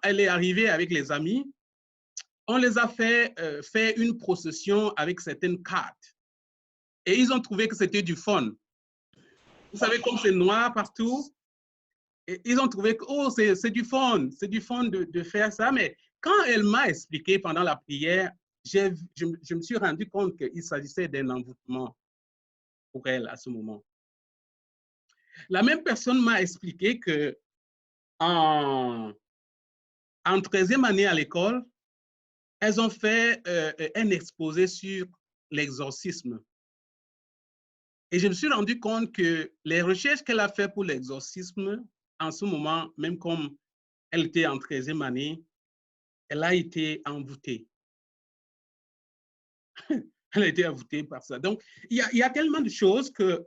elle est arrivée avec les amis, on les a fait faire une procession avec certaines cartes. Et ils ont trouvé que c'était du fun. Vous savez, comme c'est noir partout, et ils ont trouvé que oh, c'est du fun de faire ça. Mais quand elle m'a expliqué pendant la prière, je me suis rendu compte qu'il s'agissait d'un envoûtement pour elle à ce moment. La même personne m'a expliqué que en 13e année à l'école, elles ont fait un exposé sur l'exorcisme. Et je me suis rendu compte que les recherches qu'elle a faites pour l'exorcisme, en ce moment, même comme elle était en 13e année, elle a été envoûtée. Elle a été envoûtée par ça. Donc, il y a tellement de choses que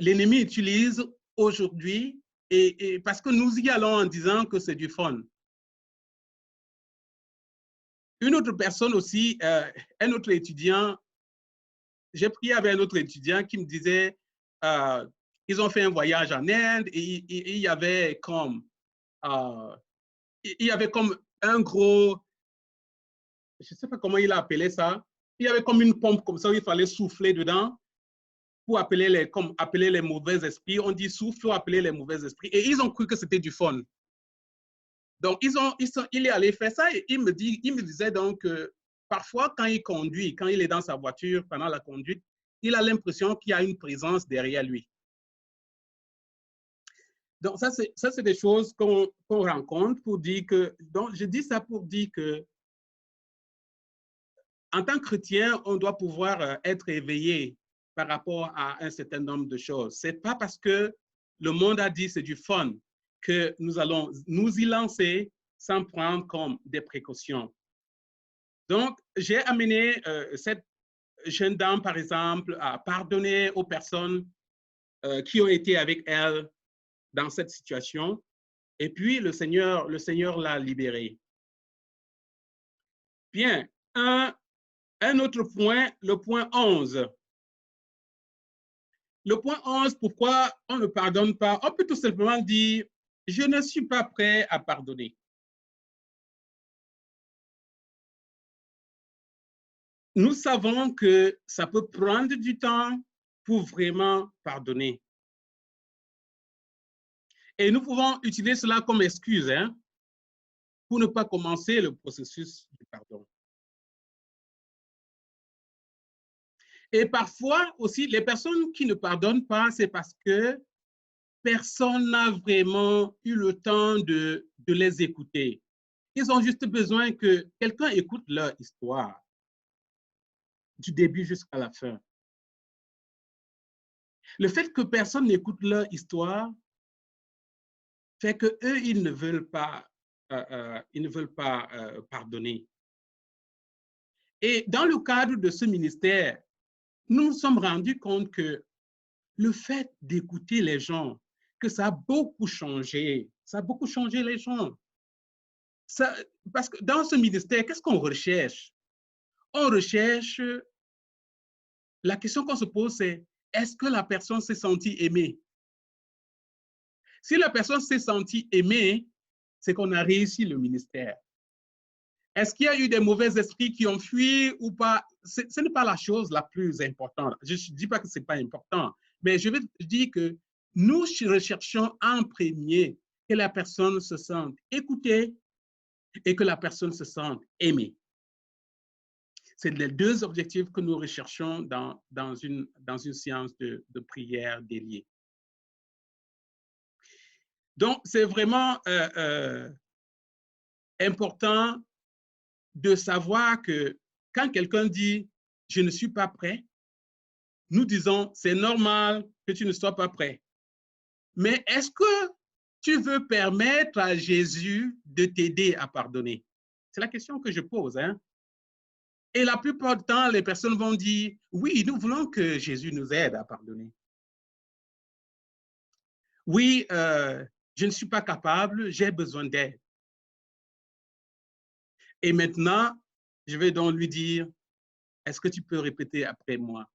l'ennemi utilise aujourd'hui, et parce que nous y allons en disant que c'est du fun. Une autre personne aussi, un autre étudiant, j'ai prié avec un autre étudiant qui me disait, ils ont fait un voyage en Inde et il y avait comme un gros, je ne sais pas comment il a appelé ça, il y avait comme une pompe comme ça où il fallait souffler dedans pour appeler les mauvais esprits. On dit souffle pour appeler les mauvais esprits. Et ils ont cru que c'était du fun. Donc, il est allé faire ça et il me disait donc que parfois, quand il conduit, quand il est dans sa voiture pendant la conduite, il a l'impression qu'il y a une présence derrière lui. Donc, ça, c'est des choses qu'on rencontre pour dire que, donc, je dis ça pour dire que, en tant que chrétien, on doit pouvoir être éveillé par rapport à un certain nombre de choses. Ce n'est pas parce que le monde a dit c'est du fun que nous allons nous y lancer sans prendre comme des précautions. Donc, j'ai amené cette jeune dame, par exemple, à pardonner aux personnes qui ont été avec elle dans cette situation. Et puis, le Seigneur l'a libérée. Bien, un autre point, le point 11. Le point 11, pourquoi on ne pardonne pas? On peut tout simplement dire, je ne suis pas prêt à pardonner. Nous savons que ça peut prendre du temps pour vraiment pardonner. Et nous pouvons utiliser cela comme excuse pour ne pas commencer le processus du pardon. Et parfois aussi, les personnes qui ne pardonnent pas, c'est parce que personne n'a vraiment eu le temps de les écouter. Ils ont juste besoin que quelqu'un écoute leur histoire, du début jusqu'à la fin. Le fait que personne n'écoute leur histoire fait qu'eux, ils ne veulent pas pardonner. Et dans le cadre de ce ministère, nous nous sommes rendus compte que le fait d'écouter les gens, que ça a beaucoup changé. Ça a beaucoup changé les gens. Parce que dans ce ministère, qu'est-ce qu'on recherche? On recherche, la question qu'on se pose, c'est est-ce que la personne s'est sentie aimée? Si la personne s'est sentie aimée, c'est qu'on a réussi le ministère. Est-ce qu'il y a eu des mauvais esprits qui ont fui ou pas? Ce n'est pas la chose la plus importante. Je ne dis pas que ce n'est pas important, mais je veux dire que nous recherchons en premier que la personne se sente écoutée et que la personne se sente aimée. C'est les deux objectifs que nous recherchons dans une séance de prière déliée. Donc, c'est vraiment important de savoir que quand quelqu'un dit « je ne suis pas prêt », nous disons « c'est normal que tu ne sois pas prêt ». Mais est-ce que tu veux permettre à Jésus de t'aider à pardonner? C'est la question que je pose. Et la plupart du temps, les personnes vont dire « oui, nous voulons que Jésus nous aide à pardonner ». Oui, je ne suis pas capable, j'ai besoin d'aide. Et maintenant, Je vais donc lui dire, est-ce que tu peux répéter après moi?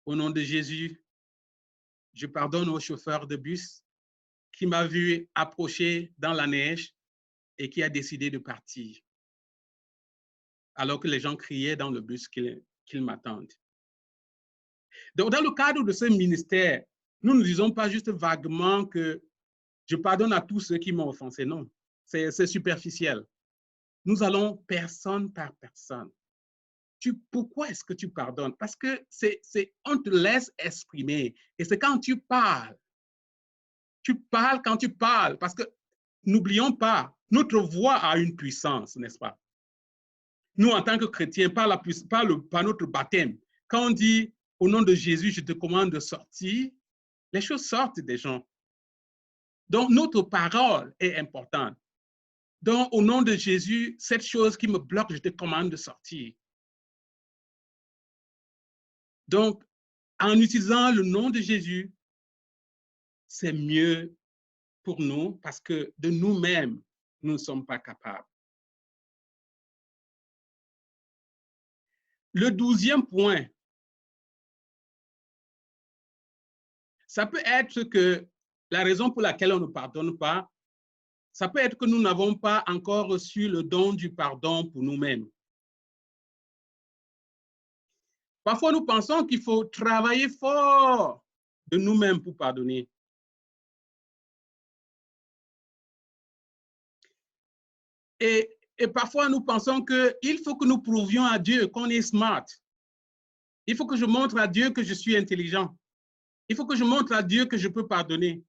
Au nom de Jésus, je pardonne au chauffeur de bus qui m'a vu approcher dans la neige et qui a décidé de partir, alors que les gens criaient dans le bus qu'ils m'attendent. Donc, dans le cadre de ce ministère, nous ne disons pas juste vaguement que je pardonne à tous ceux qui m'ont offensé. Non, c'est superficiel. Nous allons personne par personne. Pourquoi est-ce que tu pardonnes? Parce que on te laisse exprimer. Et c'est quand tu parles quand tu parles, parce que n'oublions pas, notre voix a une puissance, n'est-ce pas? Nous, en tant que chrétiens, par notre baptême, quand on dit au nom de Jésus, je te commande de sortir, les choses sortent des gens. Donc, notre parole est importante. Donc, au nom de Jésus, cette chose qui me bloque, je te commande de sortir. Donc, en utilisant le nom de Jésus, c'est mieux pour nous parce que de nous-mêmes, nous ne sommes pas capables. Le 12e point, ça peut être que la raison pour laquelle on ne pardonne pas, ça peut être que nous n'avons pas encore reçu le don du pardon pour nous-mêmes. Parfois, nous pensons qu'il faut travailler fort de nous-mêmes pour pardonner. Et parfois, nous pensons qu'il faut que nous prouvions à Dieu qu'on est smart. Il faut que je montre à Dieu que je suis intelligent. Il faut que je montre à Dieu que je peux pardonner.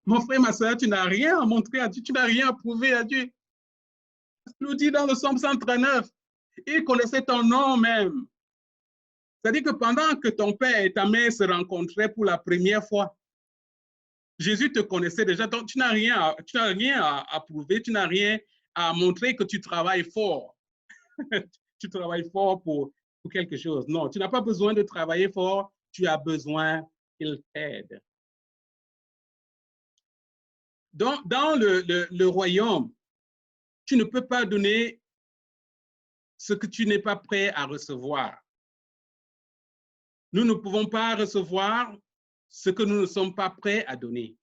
Mon frère, ma soeur, tu n'as rien à montrer à Dieu, tu n'as rien à prouver à Dieu. Il nous dit dans le Psaume 139, il connaissait ton nom même. C'est-à-dire que pendant que ton père et ta mère se rencontraient pour la première fois, Jésus te connaissait déjà, donc tu n'as rien à prouver, tu n'as rien à montrer que tu travailles fort. Tu travailles fort pour quelque chose. Non, tu n'as pas besoin de travailler fort, tu as besoin qu'il t'aide. Dans le royaume, tu ne peux pas donner ce que tu n'es pas prêt à recevoir. Nous ne pouvons pas recevoir ce que nous ne sommes pas prêts à donner.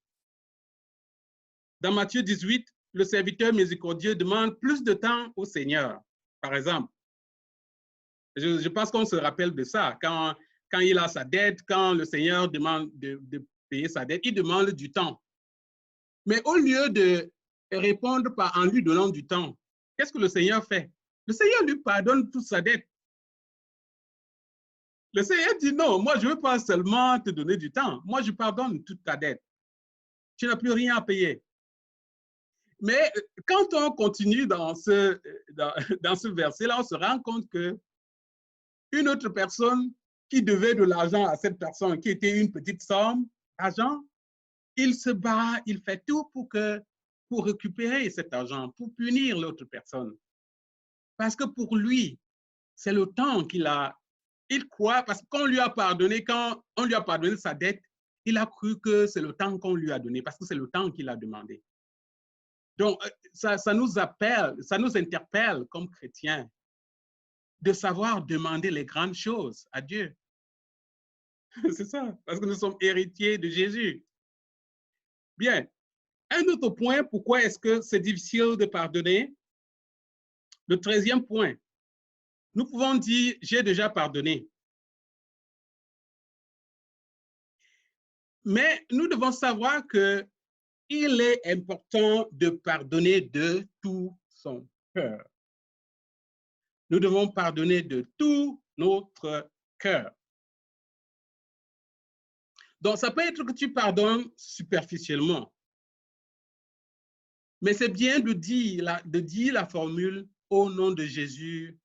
Dans Matthieu 18, le serviteur miséricordieux demande plus de temps au Seigneur. Par exemple, je pense qu'on se rappelle de ça. Quand il a sa dette, quand le Seigneur demande de payer sa dette, il demande du temps. Mais au lieu de répondre en lui donnant du temps, qu'est-ce que le Seigneur fait? Le Seigneur lui pardonne toute sa dette. Le Seigneur dit non, moi je ne veux pas seulement te donner du temps, moi je pardonne toute ta dette. Tu n'as plus rien à payer. Mais quand on continue dans ce verset-là, on se rend compte qu'une autre personne qui devait de l'argent à cette personne, qui était une petite somme d'argent, il se bat, il fait tout pour récupérer cet argent, pour punir l'autre personne. Parce que pour lui, c'est le temps qu'il a. Il croit, parce qu'on lui a pardonné, quand on lui a pardonné sa dette, il a cru que c'est le temps qu'on lui a donné, parce que c'est le temps qu'il a demandé. Donc, ça nous appelle, ça nous interpelle comme chrétiens de savoir demander les grandes choses à Dieu. C'est ça, parce que nous sommes héritiers de Jésus. Bien, un autre point, pourquoi est-ce que c'est difficile de pardonner? Le 13e point, nous pouvons dire, j'ai déjà pardonné. Mais nous devons savoir qu'il est important de pardonner de tout son cœur. Nous devons pardonner de tout notre cœur. Donc, ça peut être que tu pardonnes superficiellement. Mais c'est bien de dire la formule au nom de Jésus,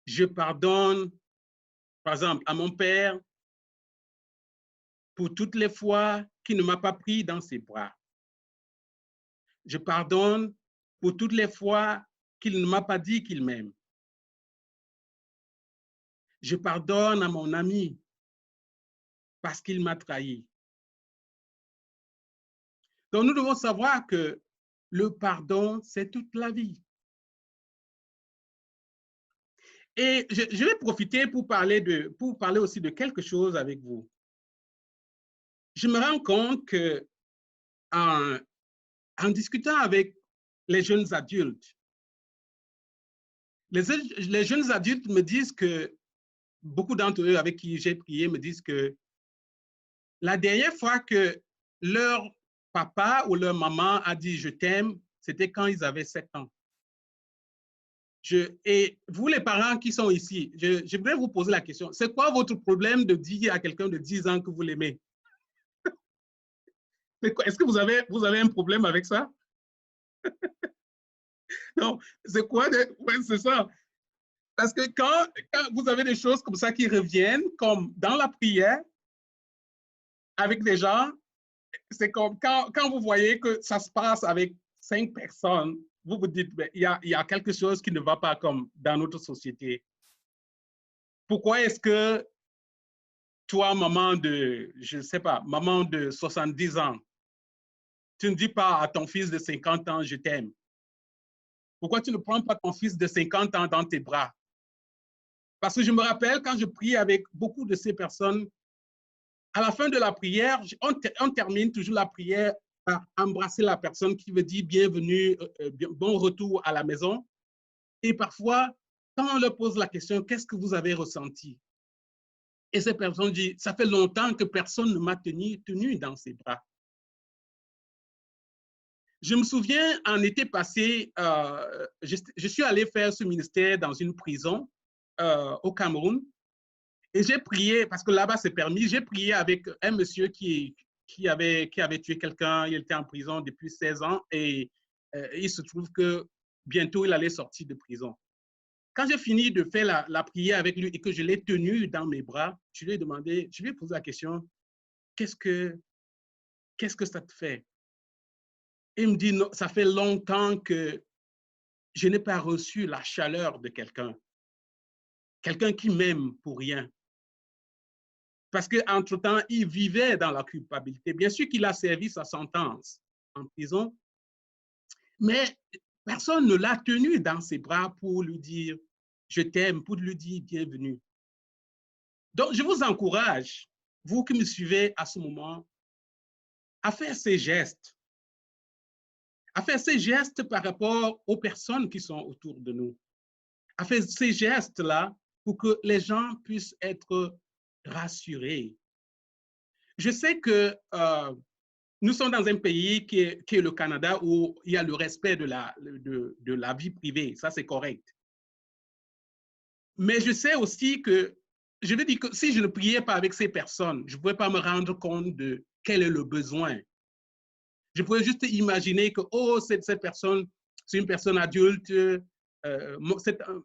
je pardonne, par exemple, à mon père pour toutes les fois qu'il ne m'a pas pris dans ses bras. Je pardonne pour toutes les fois qu'il ne m'a pas dit qu'il m'aime. Je pardonne à mon ami parce qu'il m'a trahi. Donc, nous devons savoir que le pardon, c'est toute la vie. Et je vais profiter pour parler aussi de quelque chose avec vous. Je me rends compte que en discutant avec les jeunes adultes, les jeunes adultes me disent que, beaucoup d'entre eux avec qui j'ai prié me disent que la dernière fois que leur papa ou leur maman a dit « je t'aime », c'était quand ils avaient 7 ans. Et vous, les parents qui sont ici, je voudrais vous poser la question. C'est quoi votre problème de dire à quelqu'un de 10 ans que vous l'aimez? Est-ce que vous avez un problème avec ça? Non, c'est quoi? Ouais, c'est ça. Parce que quand vous avez des choses comme ça qui reviennent, comme dans la prière, avec des gens, c'est comme quand vous voyez que ça se passe avec 5 personnes, vous vous dites, il y a quelque chose qui ne va pas comme dans notre société. Pourquoi est-ce que toi, maman de, je ne sais pas, maman de 70 ans, tu ne dis pas à ton fils de 50 ans, je t'aime? Pourquoi tu ne prends pas ton fils de 50 ans dans tes bras? Parce que je me rappelle quand je prie avec beaucoup de ces personnes, à la fin de la prière, on termine toujours la prière par embrasser la personne qui veut dire bienvenue, bon retour à la maison. Et parfois, quand on leur pose la question, qu'est-ce que vous avez ressenti? Et ces personnes disent, ça fait longtemps que personne ne m'a tenu dans ses bras. Je me souviens, en été passé, je suis allé faire ce ministère dans une prison au Cameroun. Et j'ai prié, parce que là-bas c'est permis, j'ai prié avec un monsieur qui avait tué quelqu'un, il était en prison depuis 16 ans et il se trouve que bientôt il allait sortir de prison. Quand j'ai fini de faire la prière avec lui et que je l'ai tenu dans mes bras, je lui ai demandé, je lui ai posé la question, qu'est-ce que ça te fait? Il me dit, non, ça fait longtemps que je n'ai pas reçu la chaleur de quelqu'un qui m'aime pour rien. Parce qu'entre-temps, il vivait dans la culpabilité. Bien sûr qu'il a servi sa sentence en prison, mais personne ne l'a tenu dans ses bras pour lui dire « je t'aime », pour lui dire « bienvenue ». Donc, je vous encourage, vous qui me suivez à ce moment, à faire ces gestes. À faire ces gestes par rapport aux personnes qui sont autour de nous. À faire ces gestes-là pour que les gens puissent être rassurés. Je sais que nous sommes dans un pays qui est le Canada où il y a le respect de la vie privée. Ça, c'est correct. Mais je sais aussi que, je veux dire que si je ne priais pas avec ces personnes, je ne pouvais pas me rendre compte de quel est le besoin. Je pouvais juste imaginer que, oh, cette personne, c'est une personne adulte,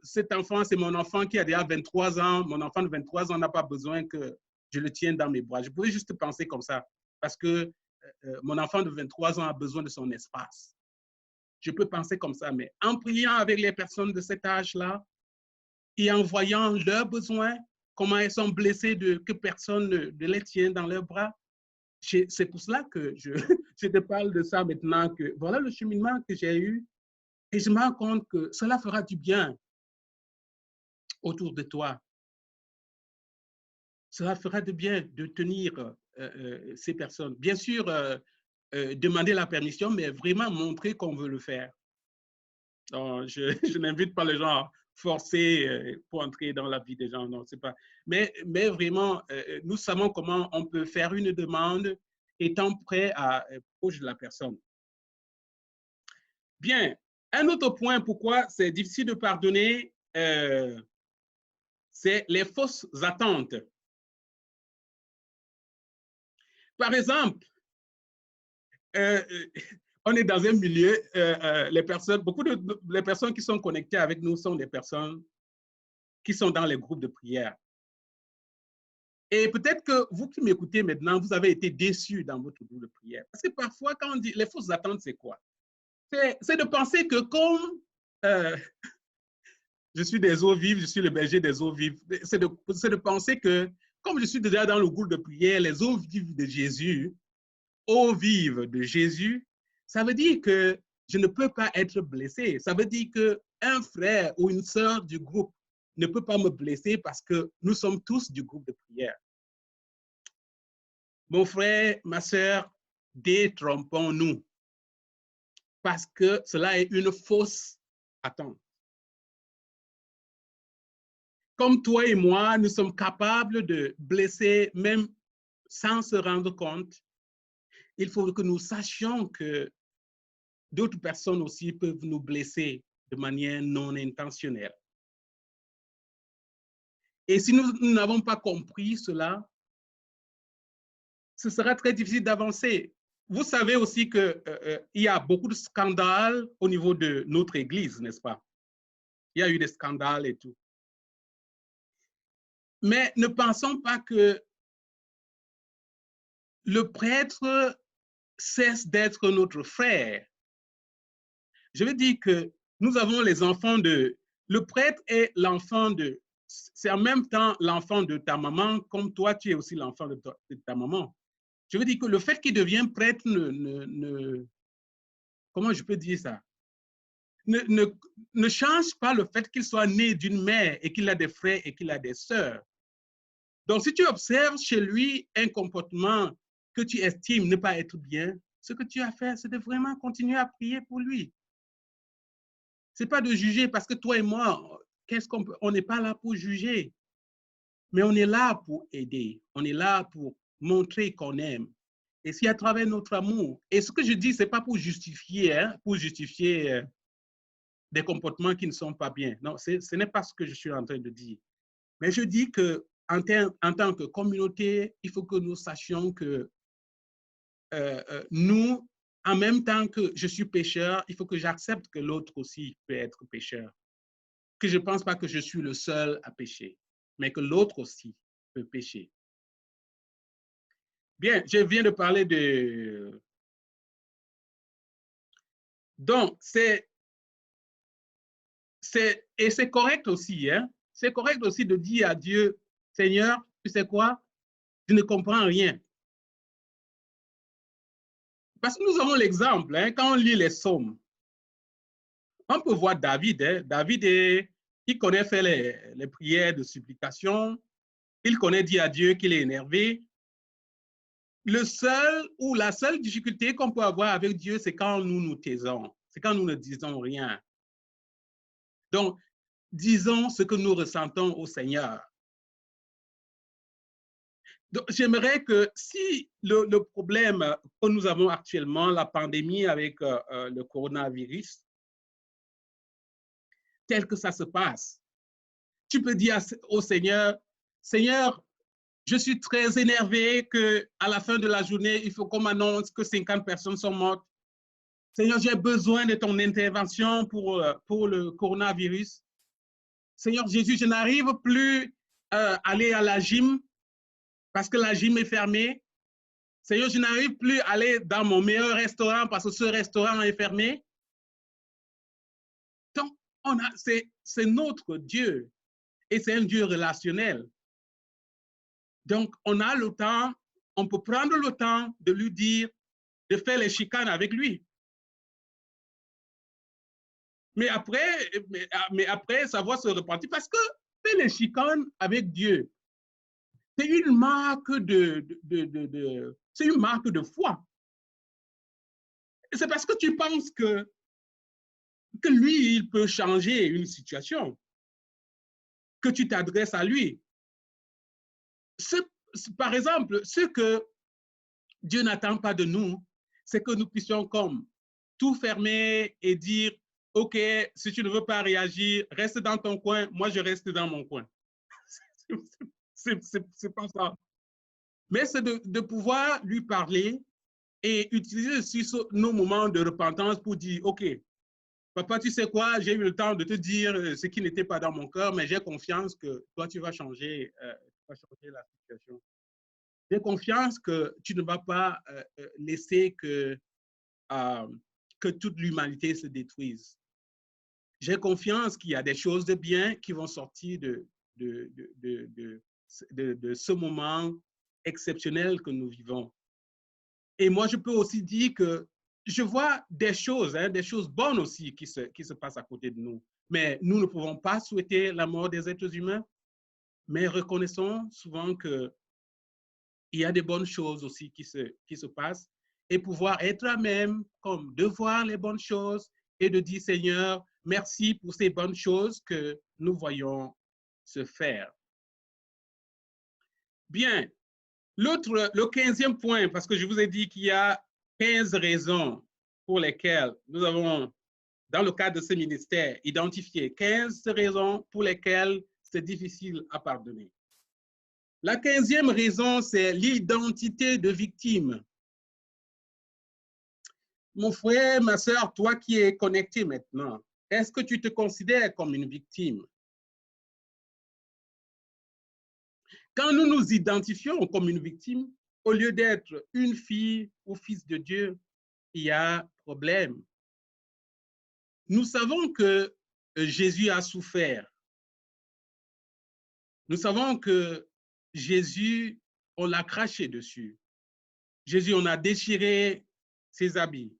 cet enfant, c'est mon enfant qui a déjà 23 ans, mon enfant de 23 ans n'a pas besoin que je le tienne dans mes bras. Je pouvais juste penser comme ça, parce que mon enfant de 23 ans a besoin de son espace. Je peux penser comme ça, mais en priant avec les personnes de cet âge-là et en voyant leurs besoins, comment elles sont blessées que personne ne les tienne dans leurs bras, c'est pour cela que je te parle de ça maintenant, que voilà le cheminement que j'ai eu et je me rends compte que cela fera du bien autour de toi. Cela fera du bien de tenir ces personnes. Bien sûr, demander la permission, mais vraiment montrer qu'on veut le faire. Donc, je n'invite pas les gens à forcer pour entrer dans la vie des gens, non, c'est pas. Mais vraiment, nous savons comment on peut faire une demande étant prêt à proche de la personne. Bien, un autre point pourquoi c'est difficile de pardonner, c'est les fausses attentes. Par exemple, on est dans un milieu, les personnes qui sont connectées avec nous sont des personnes qui sont dans les groupes de prière. Et peut-être que vous qui m'écoutez maintenant, vous avez été déçus dans votre groupe de prière. Parce que parfois, quand on dit les fausses attentes, c'est quoi? C'est de penser que comme je suis des eaux vives, je suis le berger des eaux vives, c'est de penser que comme je suis déjà dans le groupe de prière, les eaux vives de Jésus, eaux vives de Jésus, ça veut dire que je ne peux pas être blessé. Ça veut dire qu'un frère ou une sœur du groupe ne peut pas me blesser parce que nous sommes tous du groupe de prière. Mon frère, ma sœur, détrompons-nous parce que cela est une fausse attente. Comme toi et moi, nous sommes capables de blesser même sans se rendre compte. Il faut que nous sachions que d'autres personnes aussi peuvent nous blesser de manière non intentionnelle. Et si nous n'avons pas compris cela, ce sera très difficile d'avancer. Vous savez aussi qu'il y a beaucoup de scandales au niveau de notre Église, n'est-ce pas? Il y a eu des scandales et tout. Mais ne pensons pas que le prêtre cesse d'être notre frère. Je veux dire que nous avons les enfants de... Le prêtre est l'enfant de... C'est en même temps l'enfant de ta maman, comme toi, tu es aussi l'enfant de ta maman. Je veux dire que le fait qu'il devienne prêtre comment je peux dire ça? Ne change pas le fait qu'il soit né d'une mère et qu'il a des frères et qu'il a des sœurs. Donc, si tu observes chez lui un comportement que tu estimes ne pas être bien, ce que tu as fait, c'est de vraiment continuer à prier pour lui. Ce n'est pas de juger parce que toi et moi, on n'est pas là pour juger, mais on est là pour aider. On est là pour montrer qu'on aime. Et c'est à travers notre amour. Et ce que je dis, ce n'est pas pour justifier, des comportements qui ne sont pas bien. Non, ce n'est pas ce que je suis en train de dire. Mais je dis qu'en tant que communauté, il faut que nous sachions que nous, en même temps que je suis pécheur, il faut que j'accepte que l'autre aussi peut être pécheur. Que je ne pense pas que je suis le seul à pécher, mais que l'autre aussi peut pécher. Bien, je viens de parler de... Donc, c'est correct aussi, hein? C'est correct aussi de dire à Dieu, Seigneur, tu sais quoi? Je ne comprends rien. Parce que nous avons l'exemple, hein, quand on lit les psaumes, on peut voir David. Hein, David, il connaît faire les prières de supplication, il connaît dire à Dieu qu'il est énervé. Le seul ou la seule difficulté qu'on peut avoir avec Dieu, c'est quand nous nous taisons, c'est quand nous ne disons rien. Donc, disons ce que nous ressentons au Seigneur. J'aimerais que si le problème que nous avons actuellement, la pandémie avec le coronavirus, tel que ça se passe, tu peux dire au Seigneur, Seigneur, je suis très énervé qu'à la fin de la journée, il faut qu'on m'annonce que 50 personnes sont mortes. Seigneur, j'ai besoin de ton intervention pour le coronavirus. Seigneur Jésus, je n'arrive plus à aller à la gym parce que la gym est fermée. Seigneur, je n'arrive plus à aller dans mon meilleur restaurant parce que ce restaurant est fermé. Donc, c'est notre Dieu et c'est un Dieu relationnel. Donc, on a le temps, on peut prendre le temps de lui dire, de faire les chicanes avec lui. Mais après, savoir se repentir parce que faire les chicanes avec Dieu, c'est une marque c'est une marque de foi. C'est parce que tu penses que lui, il peut changer une situation, que tu t'adresses à lui. Par exemple, ce que Dieu n'attend pas de nous, c'est que nous puissions comme tout fermer et dire, OK, si tu ne veux pas réagir, reste dans ton coin, moi je reste dans mon coin. C'est pas ça. Mais c'est de pouvoir lui parler et utiliser aussi nos moments de repentance pour dire, OK, papa, tu sais quoi, j'ai eu le temps de te dire ce qui n'était pas dans mon cœur, mais j'ai confiance que toi, tu vas changer la situation. J'ai confiance que tu ne vas pas laisser que toute l'humanité se détruise. J'ai confiance qu'il y a des choses de bien qui vont sortir de ce moment exceptionnel que nous vivons. Et moi, je peux aussi dire que je vois des choses bonnes aussi qui se passent à côté de nous. Mais nous ne pouvons pas souhaiter la mort des êtres humains, mais reconnaissons souvent qu'il y a des bonnes choses aussi qui se passent et pouvoir être à même comme de voir les bonnes choses et de dire, Seigneur, merci pour ces bonnes choses que nous voyons se faire. Bien, le 15e point, parce que je vous ai dit qu'il y a 15 raisons pour lesquelles nous avons, dans le cadre de ce ministère, identifié 15 raisons pour lesquelles c'est difficile à pardonner. La 15e raison, c'est l'identité de victime. Mon frère, ma soeur, toi qui es connecté maintenant, est-ce que tu te considères comme une victime? Quand nous nous identifions comme une victime, au lieu d'être une fille ou fils de Dieu, il y a problème. Nous savons que Jésus a souffert. Nous savons que Jésus, on l'a craché dessus. Jésus, on a déchiré ses habits.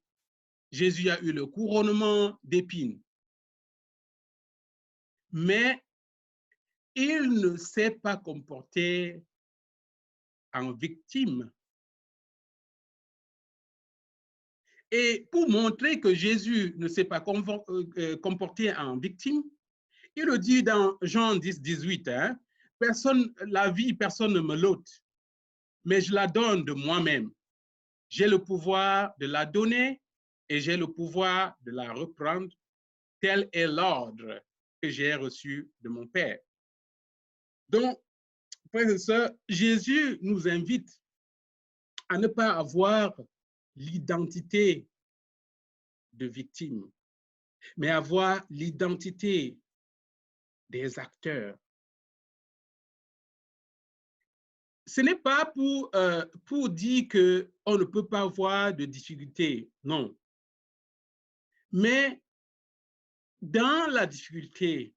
Jésus a eu le couronnement d'épines. Mais il ne s'est pas comporté en victime. Et pour montrer que Jésus ne s'est pas comporté en victime, il le dit dans Jean 10, 18, hein, la vie, personne ne me l'ôte, mais je la donne de moi-même. J'ai le pouvoir de la donner et j'ai le pouvoir de la reprendre. Tel est l'ordre que j'ai reçu de mon Père. Donc, frères et sœurs, Jésus nous invite à ne pas avoir l'identité de victime, mais avoir l'identité des acteurs. Ce n'est pas pour dire qu'on ne peut pas avoir de difficultés, non. Mais dans la difficulté,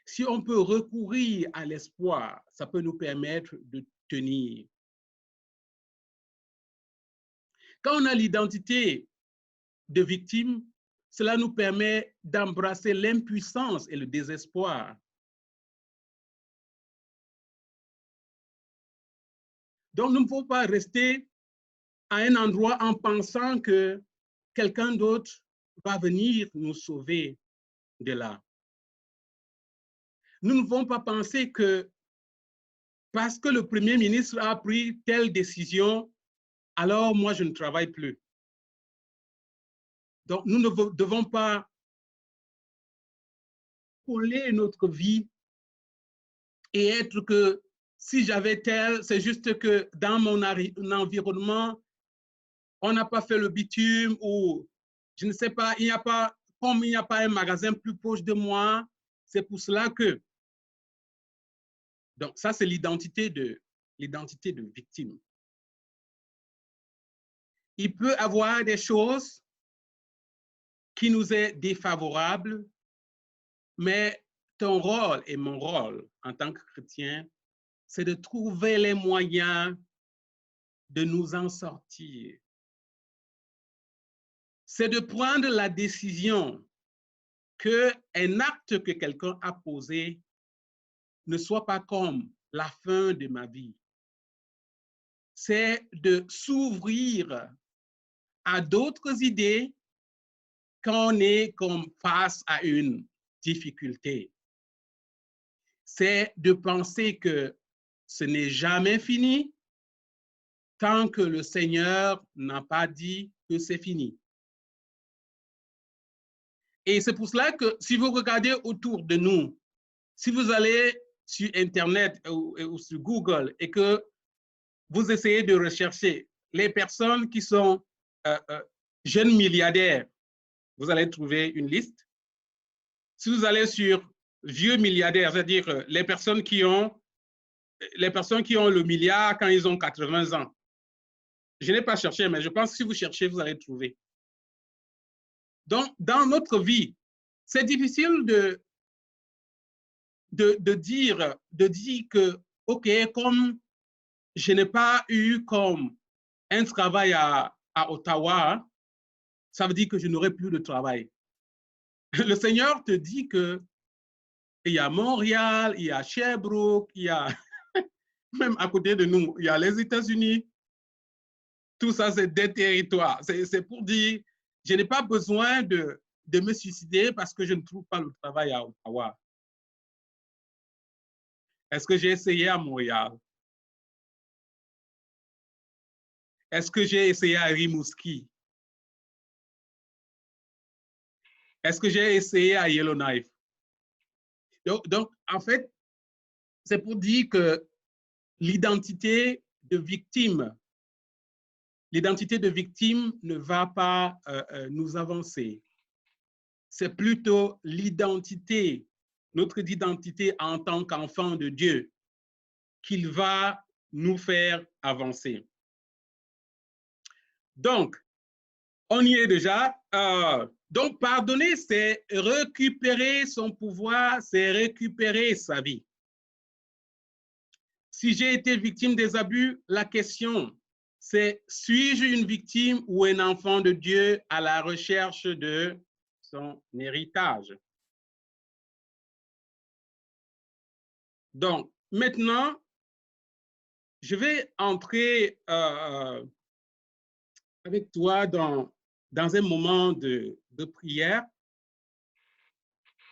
si on peut recourir à l'espoir, ça peut nous permettre de tenir. Quand on a l'identité de victime, cela nous permet d'embrasser l'impuissance et le désespoir. Donc, nous ne pouvons pas rester à un endroit en pensant que quelqu'un d'autre va venir nous sauver de là. Nous ne pouvons pas penser que parce que le Premier ministre a pris telle décision, alors moi, je ne travaille plus. Donc, nous ne devons pas coller notre vie et être que si j'avais tel, c'est juste que dans mon environnement, on n'a pas fait le bitume ou je ne sais pas, comme il n'y a pas un magasin plus proche de moi, c'est pour cela que. Donc, ça, c'est l'identité de victime. Il peut y avoir des choses qui nous sont défavorables, mais ton rôle et mon rôle en tant que chrétien, c'est de trouver les moyens de nous en sortir. C'est de prendre la décision qu'un acte que quelqu'un a posé ne soit pas comme la fin de ma vie. C'est de s'ouvrir à d'autres idées quand on est comme face à une difficulté. C'est de penser que ce n'est jamais fini tant que le Seigneur n'a pas dit que c'est fini. Et c'est pour cela que si vous regardez autour de nous, si vous allez sur Internet ou sur Google et que vous essayez de rechercher les personnes qui sont jeunes milliardaires, vous allez trouver une liste. Si vous allez sur vieux milliardaires, c'est-à-dire les personnes qui ont le milliard quand ils ont 80 ans. Je n'ai pas cherché, mais je pense que si vous cherchez, vous allez trouver. Donc, dans notre vie, c'est difficile de dire que, OK, comme je n'ai pas eu comme un travail à Ottawa, ça veut dire que je n'aurai plus de travail. Le Seigneur te dit que il y a Montréal, il y a Sherbrooke, il y a même à côté de nous, il y a les États-Unis. Tout ça, c'est des territoires. C'est pour dire, je n'ai pas besoin de me suicider parce que je ne trouve pas le travail à Ottawa. Est-ce que j'ai essayé à Montréal? Est-ce que j'ai essayé à Rimouski? Est-ce que j'ai essayé à Yellowknife? Donc, en fait, c'est pour dire que l'identité de victime ne va pas nous avancer. C'est plutôt l'identité, notre identité en tant qu'enfant de Dieu, qu'il va nous faire avancer. Donc, on y est déjà. Donc, pardonner, c'est récupérer son pouvoir, c'est récupérer sa vie. Si j'ai été victime des abus, la question, c'est suis-je une victime ou un enfant de Dieu à la recherche de son héritage? Donc, maintenant, je vais entrer avec toi dans un moment de prière.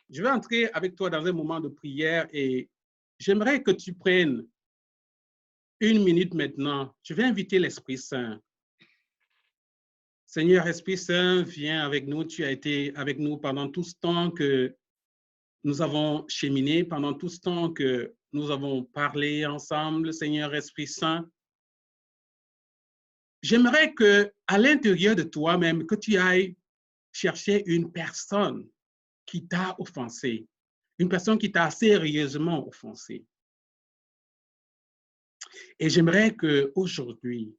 Je vais entrer avec toi dans un moment de prière et j'aimerais que tu prennes 1 minute maintenant. Je vais inviter l'Esprit Saint. Seigneur, Esprit Saint, viens avec nous. Tu as été avec nous pendant tout ce temps que nous avons cheminé, pendant tout ce temps que nous avons parlé ensemble. Seigneur, Esprit Saint, j'aimerais que, à l'intérieur de toi-même, que tu ailles chercher une personne qui t'a offensé, une personne qui t'a sérieusement offensé. Et j'aimerais qu'aujourd'hui,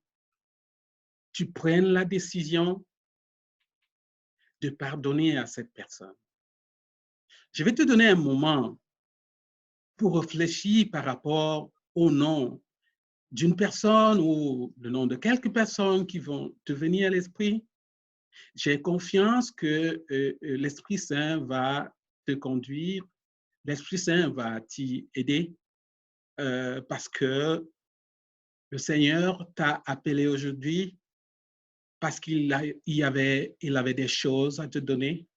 tu prennes la décision de pardonner à cette personne. Je vais te donner un moment pour réfléchir par rapport au nom d'une personne ou le nom de quelques personnes qui vont te venir à l'esprit. J'ai confiance que l'Esprit Saint va te conduire, l'Esprit Saint va t'y aider parce que le Seigneur t'a appelé aujourd'hui parce qu'il avait des choses à te donner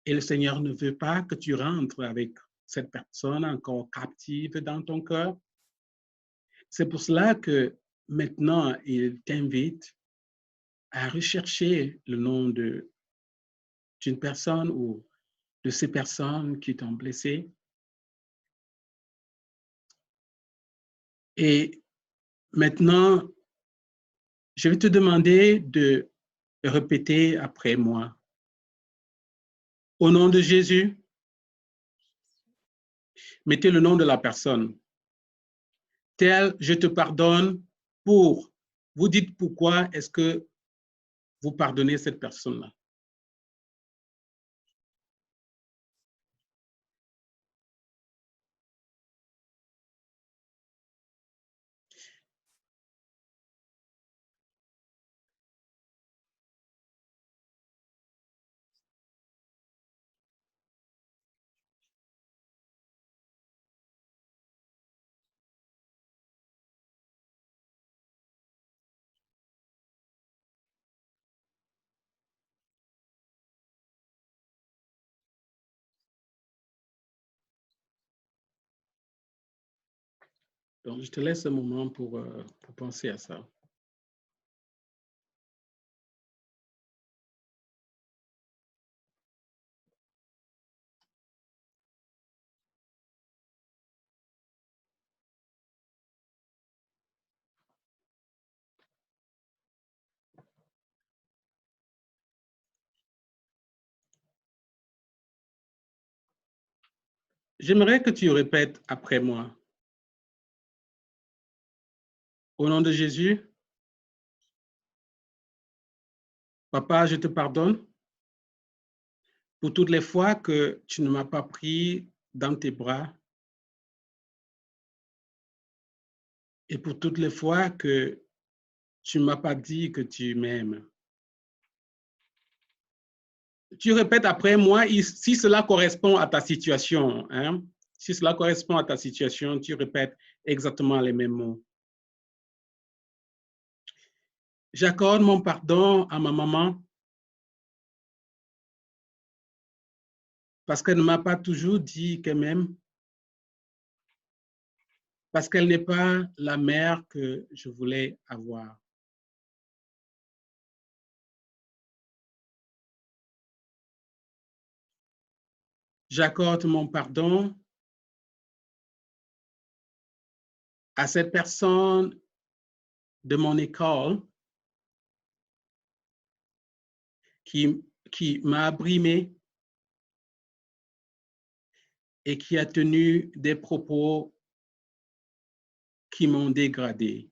et le Seigneur ne veut pas que tu rentres avec cette personne encore captive dans ton cœur. C'est pour cela que maintenant, il t'invite à rechercher le nom d'une personne ou de ces personnes qui t'ont blessé. Et maintenant, je vais te demander de répéter après moi. Au nom de Jésus, mettez le nom de la personne. Tel, je te pardonne pour. Vous dites pourquoi est-ce que vous pardonnez cette personne-là. Donc, je te laisse un moment pour penser à ça. J'aimerais que tu répètes après moi. Au nom de Jésus, Papa, je te pardonne pour toutes les fois que tu ne m'as pas pris dans tes bras et pour toutes les fois que tu ne m'as pas dit que tu m'aimes. Tu répètes après moi si cela correspond à ta situation. Hein? Si cela correspond à ta situation, tu répètes exactement les mêmes mots. J'accorde mon pardon à ma maman parce qu'elle ne m'a pas toujours dit qu'elle m'aime, parce qu'elle n'est pas la mère que je voulais avoir. J'accorde mon pardon à cette personne de mon école qui m'a brimé et qui a tenu des propos qui m'ont dégradé.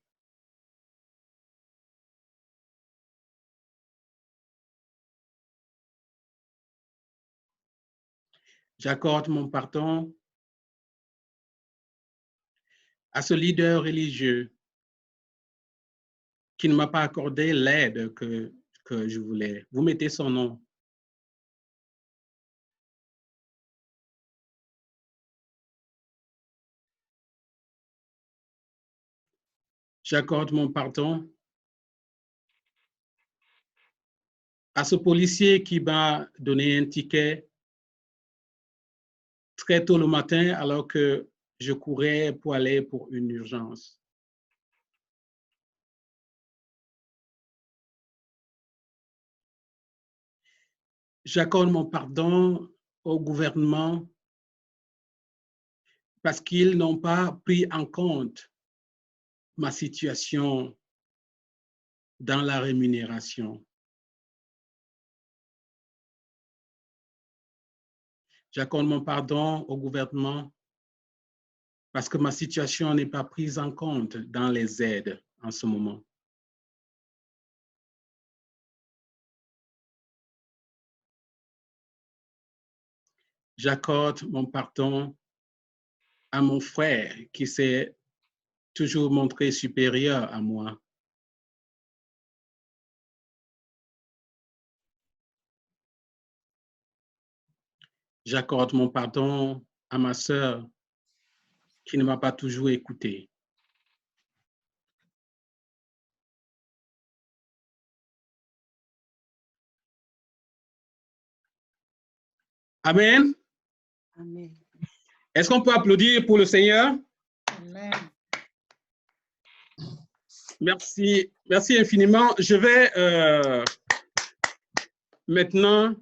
J'accorde mon pardon à ce leader religieux qui ne m'a pas accordé l'aide que je voulais. Vous mettez son nom. J'accorde mon pardon à ce policier qui m'a donné un ticket très tôt le matin alors que je courais pour aller pour une urgence. J'accorde mon pardon au gouvernement parce qu'ils n'ont pas pris en compte ma situation dans la rémunération. J'accorde mon pardon au gouvernement parce que ma situation n'est pas prise en compte dans les aides en ce moment. J'accorde mon pardon à mon frère qui s'est toujours montré supérieur à moi. J'accorde mon pardon à ma sœur qui ne m'a pas toujours écouté. Amen. Amen. Est-ce qu'on peut applaudir pour le Seigneur? Amen. Merci, merci infiniment. Je vais maintenant